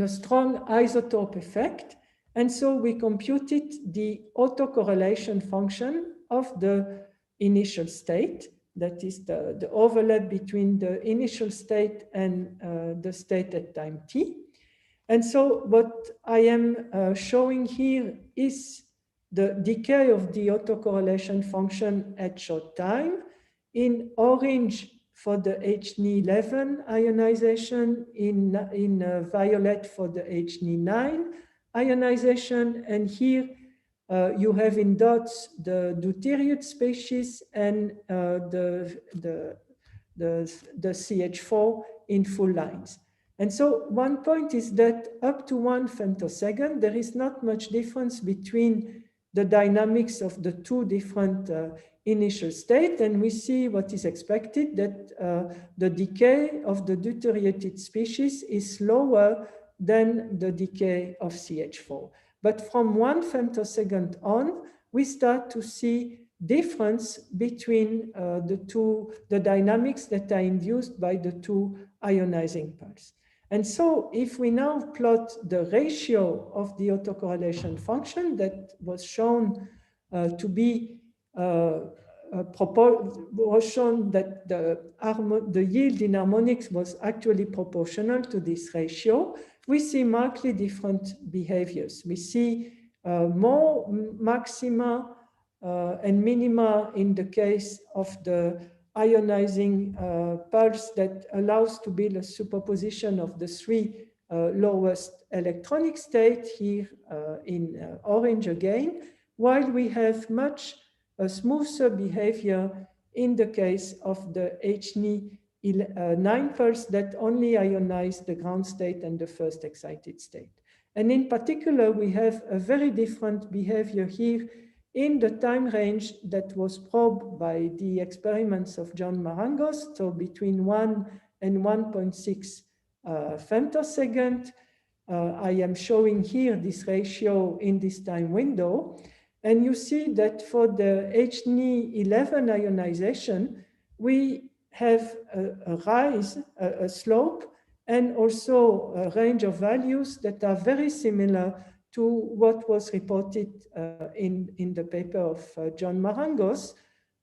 strong isotope effect. And so we computed the autocorrelation function of the initial state, that is the overlap between the initial state and the state at time t. And so what I am showing here is the decay of the autocorrelation function at short time, in orange for the HNE11 ionization, in violet for the HNE9 ionization, and here you have in dots the deuteriate species and the CH4 in full lines. And so one point is that up to 1 femtosecond, there is not much difference between the dynamics of the two different initial states, and we see what is expected, that the decay of the deuteriated species is slower than the decay of CH4. But from 1 femtosecond on, we start to see difference between the dynamics that are induced by the two ionizing pulses. And so if we now plot the ratio of the autocorrelation function that was shown to be was shown that the yield in harmonics was actually proportional to this ratio, we see markedly different behaviors. We see more maxima and minima in the case of the ionizing pulse that allows to build a superposition of the 3 lowest electronic states here in orange again, while we have much smoother behavior in the case of the HNE9 pulse that only ionize the ground state and the first excited state. And in particular, we have a very different behavior here in the time range that was probed by the experiments of John Marangos, so between 1 and 1.6 femtosecond. I am showing here this ratio in this time window. And you see that for the Hn11 ionization, we have a rise, a slope, and also a range of values that are very similar to what was reported in the paper of John Marangos,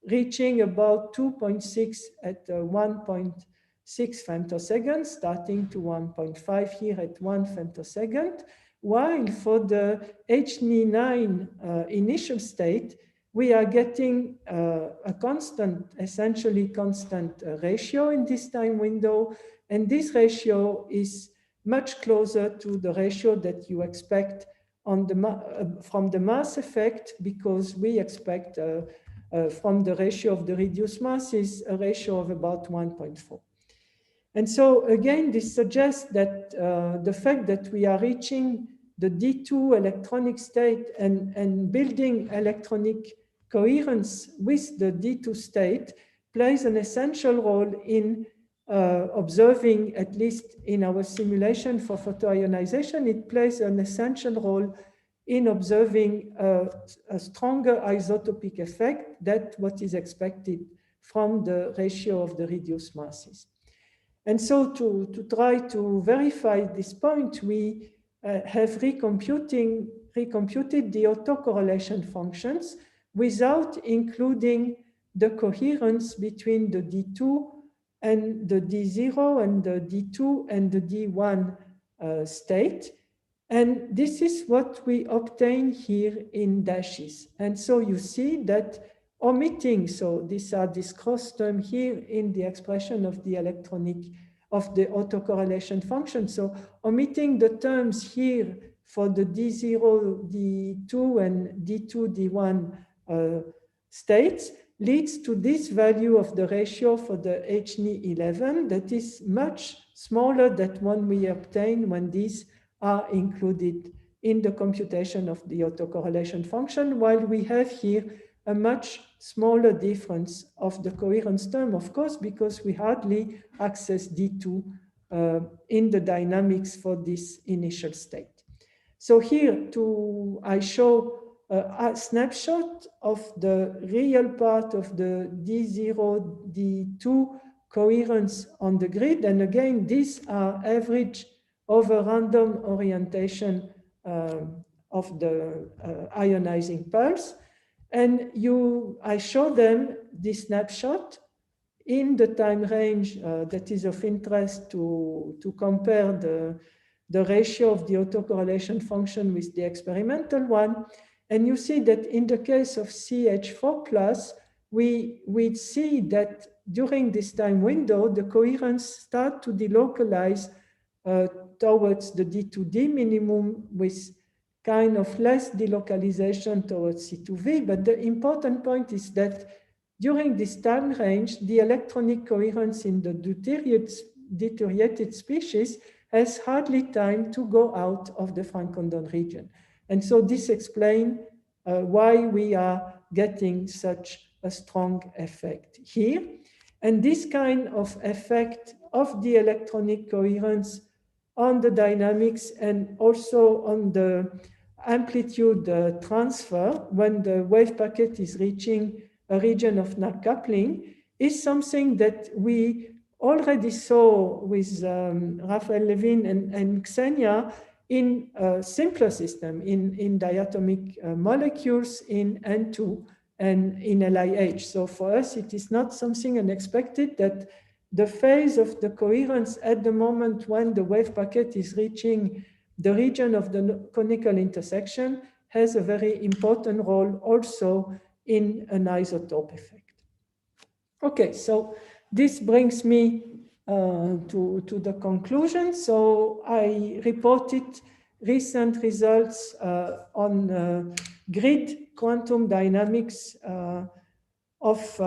reaching about 2.6 at 1.6 femtoseconds, starting to 1.5 here at 1 femtosecond, while for the Hn9 initial state, we are getting a constant, essentially constant ratio in this time window, and this ratio is much closer to the ratio that you expect on the from the mass effect, because we expect from the ratio of the reduced masses a ratio of about 1.4. And so again, this suggests that the fact that we are reaching the D2 electronic state and building electronic coherence with the D2 state plays an essential role in observing, at least in our simulation for photoionization, it plays an essential role in observing a stronger isotopic effect than what is expected from the ratio of the reduced masses. And so to try to verify this point, we have recomputed the autocorrelation functions without including the coherence between the D2 and the D0 and the D2 and the D1 state. And this is what we obtain here in dashes. And so you see that omitting, so these are this cross term here in the expression of the electronic, of the autocorrelation function. So omitting the terms here for the D0, D2, and D2, D1 states leads to this value of the ratio for the Hn11 that is much smaller than one we obtain when these are included in the computation of the autocorrelation function, while we have here a much smaller difference of the coherence term, of course, because we hardly access D2 in the dynamics for this initial state. So here I show a snapshot of the real part of the D0, D2 coherence on the grid. And again, these are average over random orientation of the ionizing pulse. And I show them this snapshot in the time range that is of interest to compare the ratio of the autocorrelation function with the experimental one. And you see that in the case of CH4+, we see that during this time window, the coherence start to delocalize towards the D2D minimum with kind of less delocalization towards C2V. But the important point is that during this time range, the electronic coherence in the deuteriated species has hardly time to go out of the Francondon region. And so this explains why we are getting such a strong effect here. And this kind of effect of the electronic coherence on the dynamics and also on the amplitude transfer when the wave packet is reaching a region of null coupling is something that we already saw with Raphael Levin and Xenia in a simpler system, in diatomic molecules in N2 and in LIH. So for us, it is not something unexpected that the phase of the coherence at the moment when the wave packet is reaching the region of the conical intersection has a very important role also in an isotope effect. Okay, so this brings me to the conclusion. So I reported recent results on grid quantum dynamics of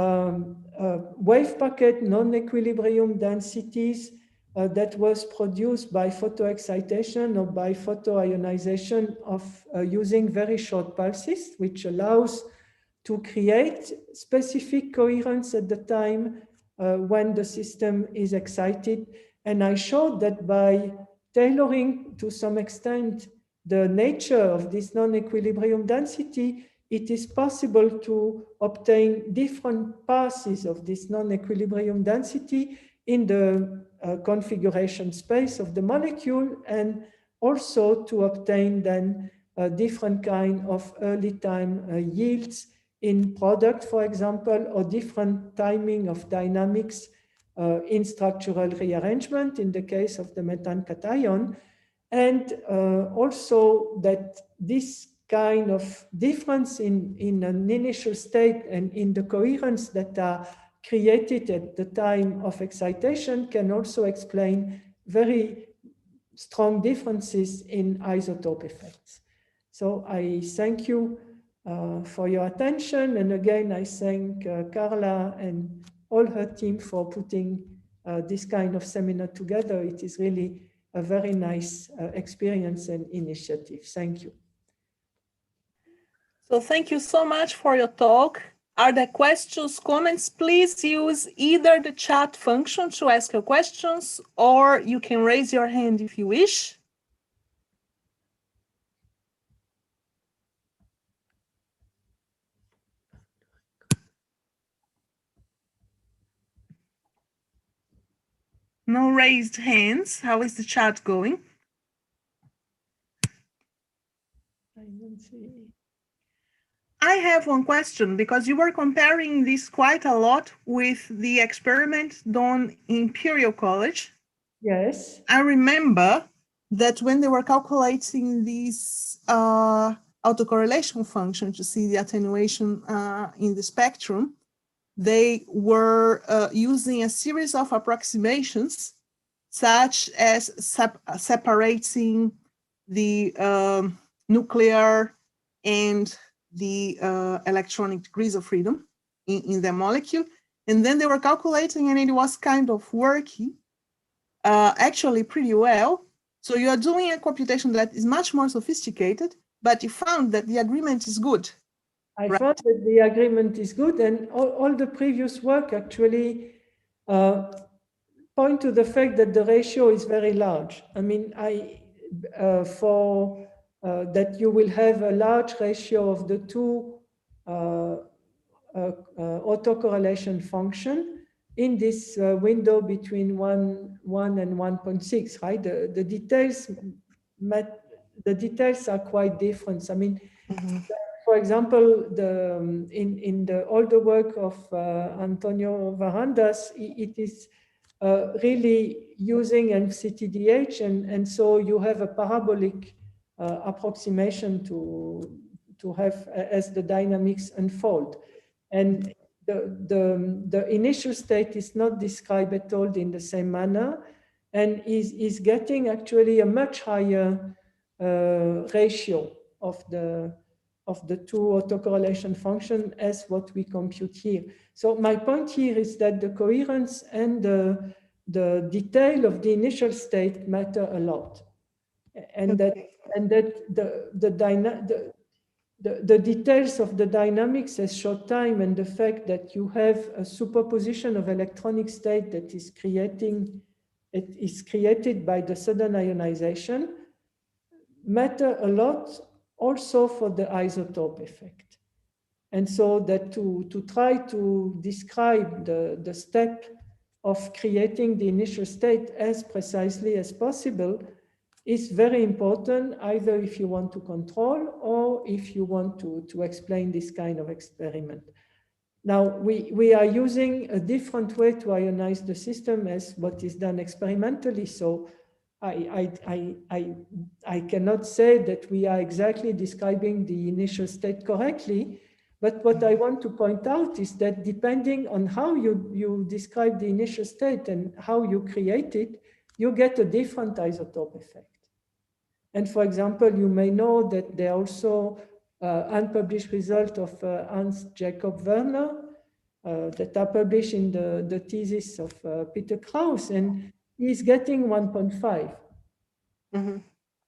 wave packet non-equilibrium densities that was produced by photoexcitation or by photoionization of using very short pulses, which allows to create specific coherence at the time when the system is excited. And I showed that by tailoring to some extent the nature of this non-equilibrium density, it is possible to obtain different passes of this non-equilibrium density in the configuration space of the molecule, and also to obtain then a different kind of early time yields in product, for example, or different timing of dynamics in structural rearrangement in the case of the methane cation, and also that this kind of difference in an initial state and in the coherence that are created at the time of excitation can also explain very strong differences in isotope effects. So I thank you for your attention. And again, I thank Carla and all her team for putting this kind of seminar together. It is really a very nice experience and initiative. Thank you. So thank you so much for your talk. Are there questions, comments? Please use either the chat function to ask your questions, or you can raise your hand if you wish. No raised hands. How is the chat going? I don't see. I have one question, because you were comparing this quite a lot with the experiment done in Imperial College. Yes. I remember that when they were calculating this autocorrelation function to see the attenuation in the spectrum, they were using a series of approximations, such as separating the nuclear and the electronic degrees of freedom in the molecule. And then they were calculating, and it was kind of working actually pretty well. So you are doing a computation that is much more sophisticated, but you found that the agreement is good. I found that the agreement is good, and all the previous work actually point to the fact that the ratio is very large. I mean, that you will have a large ratio of the two autocorrelation function in this window between 1 and 1.6, right? The details are quite different. I mean, for example, in the older work of Antonio Varandas, it is really using MCTDH, and so you have a parabolic approximation to have as the dynamics unfold. And the initial state is not described at all in the same manner, and is getting actually a much higher ratio of the two autocorrelation function as what we compute here. So my point here is that the coherence and the detail of the initial state matter a lot, and that the details of the dynamics as short time and the fact that you have a superposition of electronic state that is created by the sudden ionization matter a lot also for the isotope effect. And so that to try to describe the step of creating the initial state as precisely as possible is very important, either if you want to control or if you want to explain this kind of experiment. Now, we are using a different way to ionize the system as what is done experimentally. So I cannot say that we are exactly describing the initial state correctly, but what I want to point out is that depending on how you describe the initial state and how you create it, you get a different isotope effect. And for example, you may know that there are also unpublished results of Hans Jacob Werner that are published in the thesis of Peter Krauss. And is getting 1.5. Mm-hmm.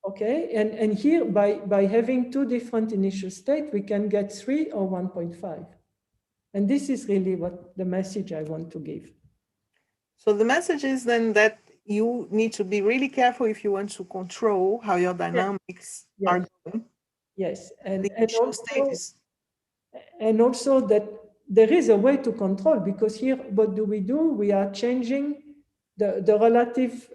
Okay, and here by having two different initial states, we can get 3 or 1.5. And this is really what the message I want to give. So the message is then that you need to be really careful if you want to control how your dynamics are going. Yes, The initial state is. And also that there is a way to control, because here, what do? We are changing the relative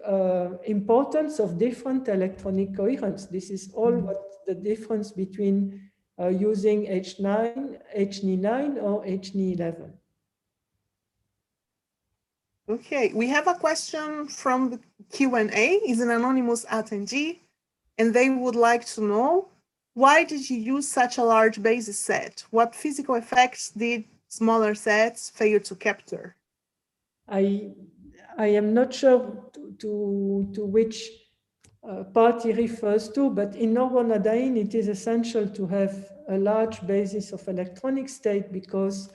importance of different electronic coherence. This is all what the difference between using H9, H9 or H11. Okay, we have a question from the Q&A. Is an anonymous attendee, and they would like to know, why did you use such a large basis set? What physical effects did smaller sets fail to capture? I am not sure to which part he refers to, but in Norbornadiene, it is essential to have a large basis of electronic state, because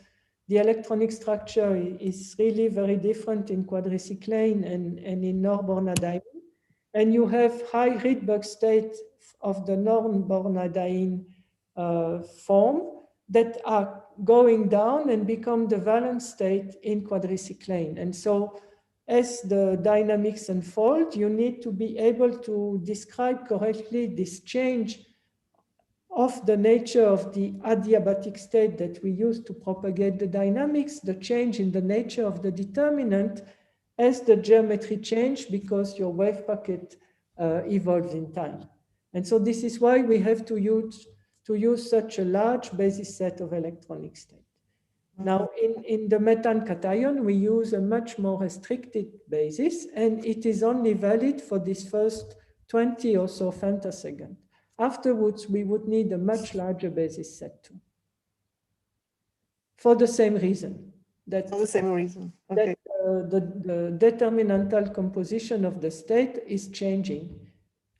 the electronic structure is really very different in quadricyclane and in Norbornadiene. And you have high Rydberg state of the Norbornadiene form that are going down and become the valence state in quadricyclane. And so as the dynamics unfold, you need to be able to describe correctly this change of the nature of the adiabatic state that we use to propagate the dynamics, the change in the nature of the determinant as the geometry change, because your wave packet evolves in time. And so this is why we have to use such a large basis set of electronic state. Now, in the methane cation, we use a much more restricted basis, and it is only valid for this first 20 or so femtoseconds. Afterwards, we would need a much larger basis set too. For the same reason. For the same reason. Okay. That the determinantal composition of the state is changing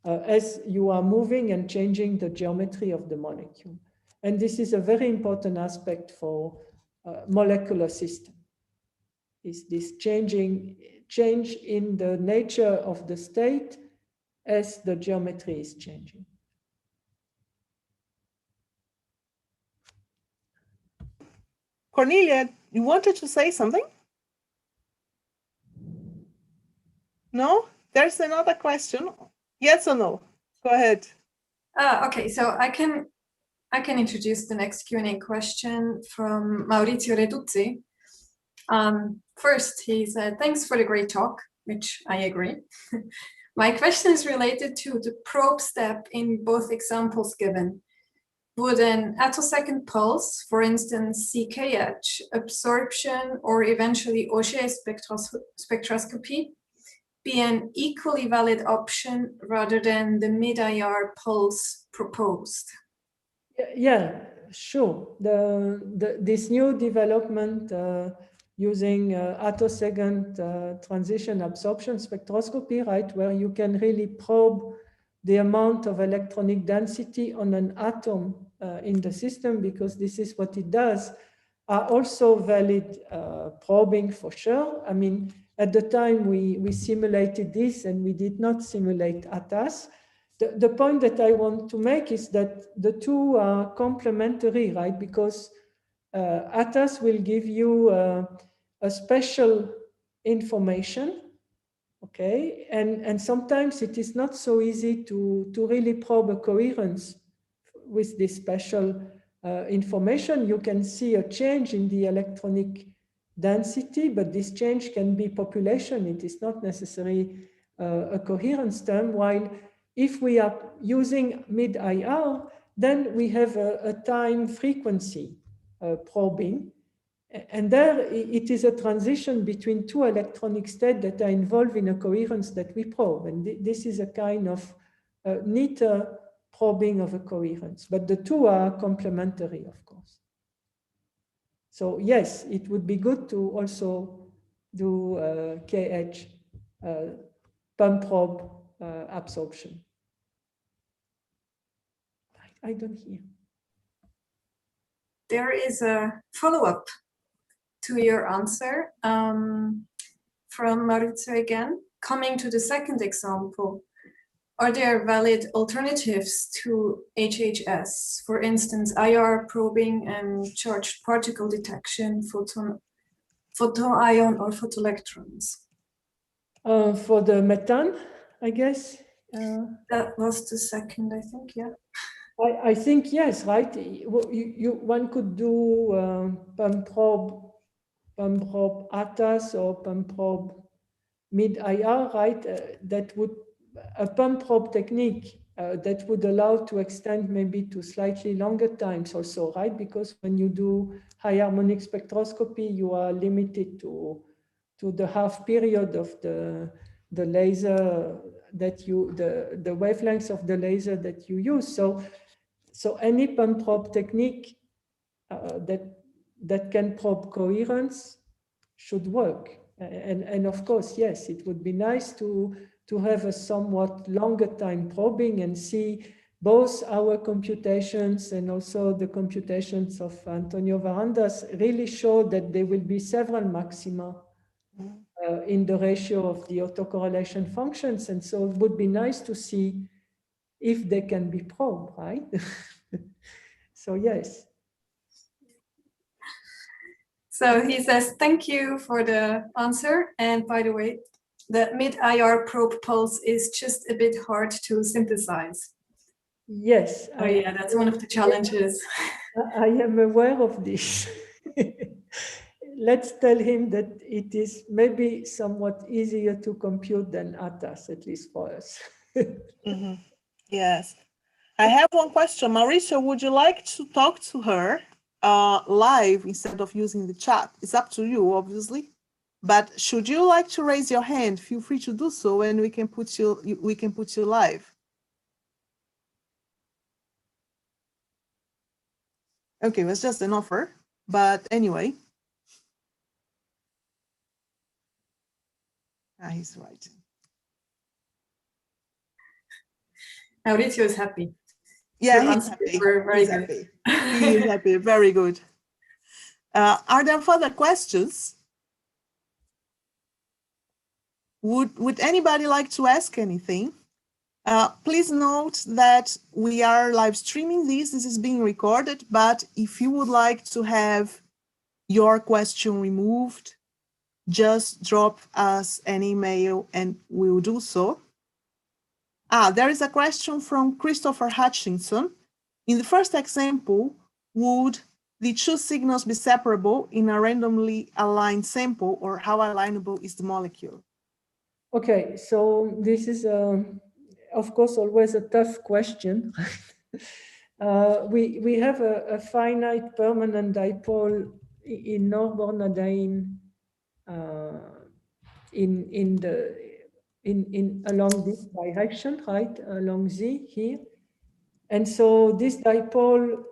as you are moving and changing the geometry of the molecule. And this is a very important aspect for molecular system, is this change in the nature of the state as the geometry is changing. Cornelia, you wanted to say something? No? There's another question. Yes or no? Go ahead. Okay, so I can introduce the next Q&A question from Maurizio Reduzzi. First, he said, thanks for the great talk, which I agree. My question is related to the probe step in both examples given. Would an attosecond pulse, for instance, CKH, absorption, or eventually Auger spectroscopy, be an equally valid option rather than the mid-IR pulse proposed? Yeah, sure. This new development using attosecond transition absorption spectroscopy, right, where you can really probe the amount of electronic density on an atom in the system, because this is what it does, are also valid probing for sure. I mean, at the time we simulated this and we did not simulate ATAS. The point that I want to make is that the two are complementary, right? Because ATAS will give you a special information, okay? And sometimes it is not so easy to really probe a coherence with this special information. You can see a change in the electronic density, but this change can be population. It is not necessarily a coherence term, while if we are using mid-IR, then we have a time frequency probing. And there it is a transition between two electronic states that are involved in a coherence that we probe. And this is a kind of neater probing of a coherence. But the two are complementary, of course. So yes, it would be good to also do KH pump probe absorption. I don't hear. There is a follow-up to your answer from Maurizio again. coming to the second example, are there valid alternatives to HHS? For instance, IR probing and charged particle detection, photon ion or photoelectrons? For the methane, I guess. That was the second, I think, yeah. I think yes, right. One could do pump probe ATAS or pump probe mid-IR, right? That would a pump probe technique that would allow to extend maybe to slightly longer times also, right? Because when you do high harmonic spectroscopy, you are limited to the half period of the laser that the wavelengths of the laser that you use. So any pump probe technique that can probe coherence should work. And of course, yes, it would be nice to have a somewhat longer time probing and see both our computations and also the computations of Antonio Varandas really show that there will be several maxima in the ratio of the autocorrelation functions. And so it would be nice to see if they can be probed, right? So yes. So he says, thank you for the answer. And by the way, the mid-IR probe pulse is just a bit hard to synthesize. Yes. Oh yeah, that's one of the challenges. I am aware of this. Let's tell him that it is maybe somewhat easier to compute than ATAS, at least for us. Mm-hmm. Yes. I have one question. Mauricio, would you like to talk to her live instead of using the chat? It's up to you, obviously. But should you like to raise your hand, feel free to do so, and we can put you live. Okay, it was just an offer, but anyway. He's writing. Mauricio is happy. Yeah, he's happy. Very good. Happy. He is happy. Very good. Are there further questions? Would anybody like to ask anything? Please note that we are live streaming this. This is being recorded, but if you would like to have your question removed, just drop us an email and we'll do so. There is a question from Christopher Hutchinson. In the first example, would the two signals be separable in a randomly aligned sample, or how alignable is the molecule? Okay, so this is, of course, always a tough question. We have a finite permanent dipole in Norbornadiene along this direction, right, along Z here. And so this dipole,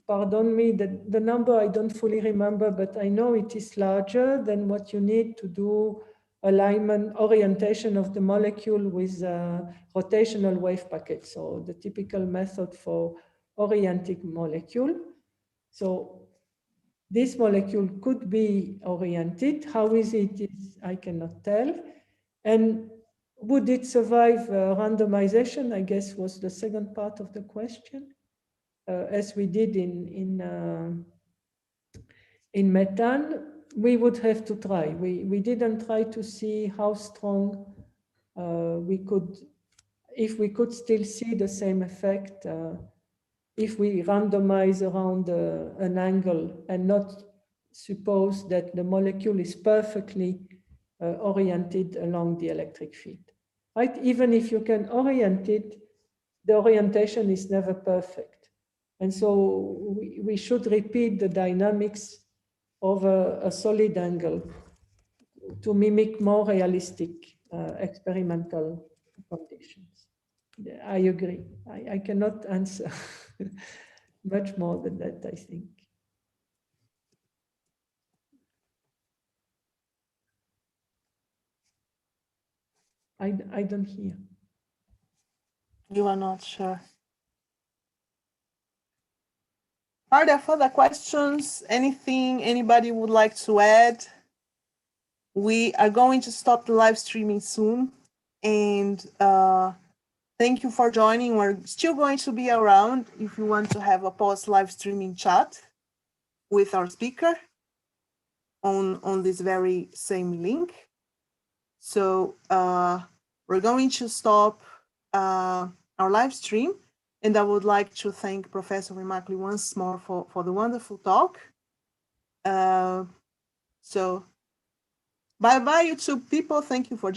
pardon me, the number I don't fully remember, but I know it is larger than what you need to do alignment orientation of the molecule with a rotational wave packet. So the typical method for orienting molecule. So this molecule could be oriented. How is it? I cannot tell. And would it survive randomization? I guess was the second part of the question. As we did in methane, we would have to try. We didn't try to see how strong if we could still see the same effect if we randomize around an angle and not suppose that the molecule is perfectly oriented along the electric field. Right? Even if you can orient it, the orientation is never perfect. And so we should repeat the dynamics of a solid angle to mimic more realistic experimental conditions. I agree. I cannot answer much more than that, I think. I don't hear. You are not sure. Are there further questions? Anything anybody would like to add? We are going to stop the live streaming soon. And thank you for joining. We're still going to be around if you want to have a post live streaming chat with our speaker on this very same link. So we're going to stop our live stream. And I would like to thank Professor Remacle once more for the wonderful talk. So bye-bye, YouTube people. Thank you for joining.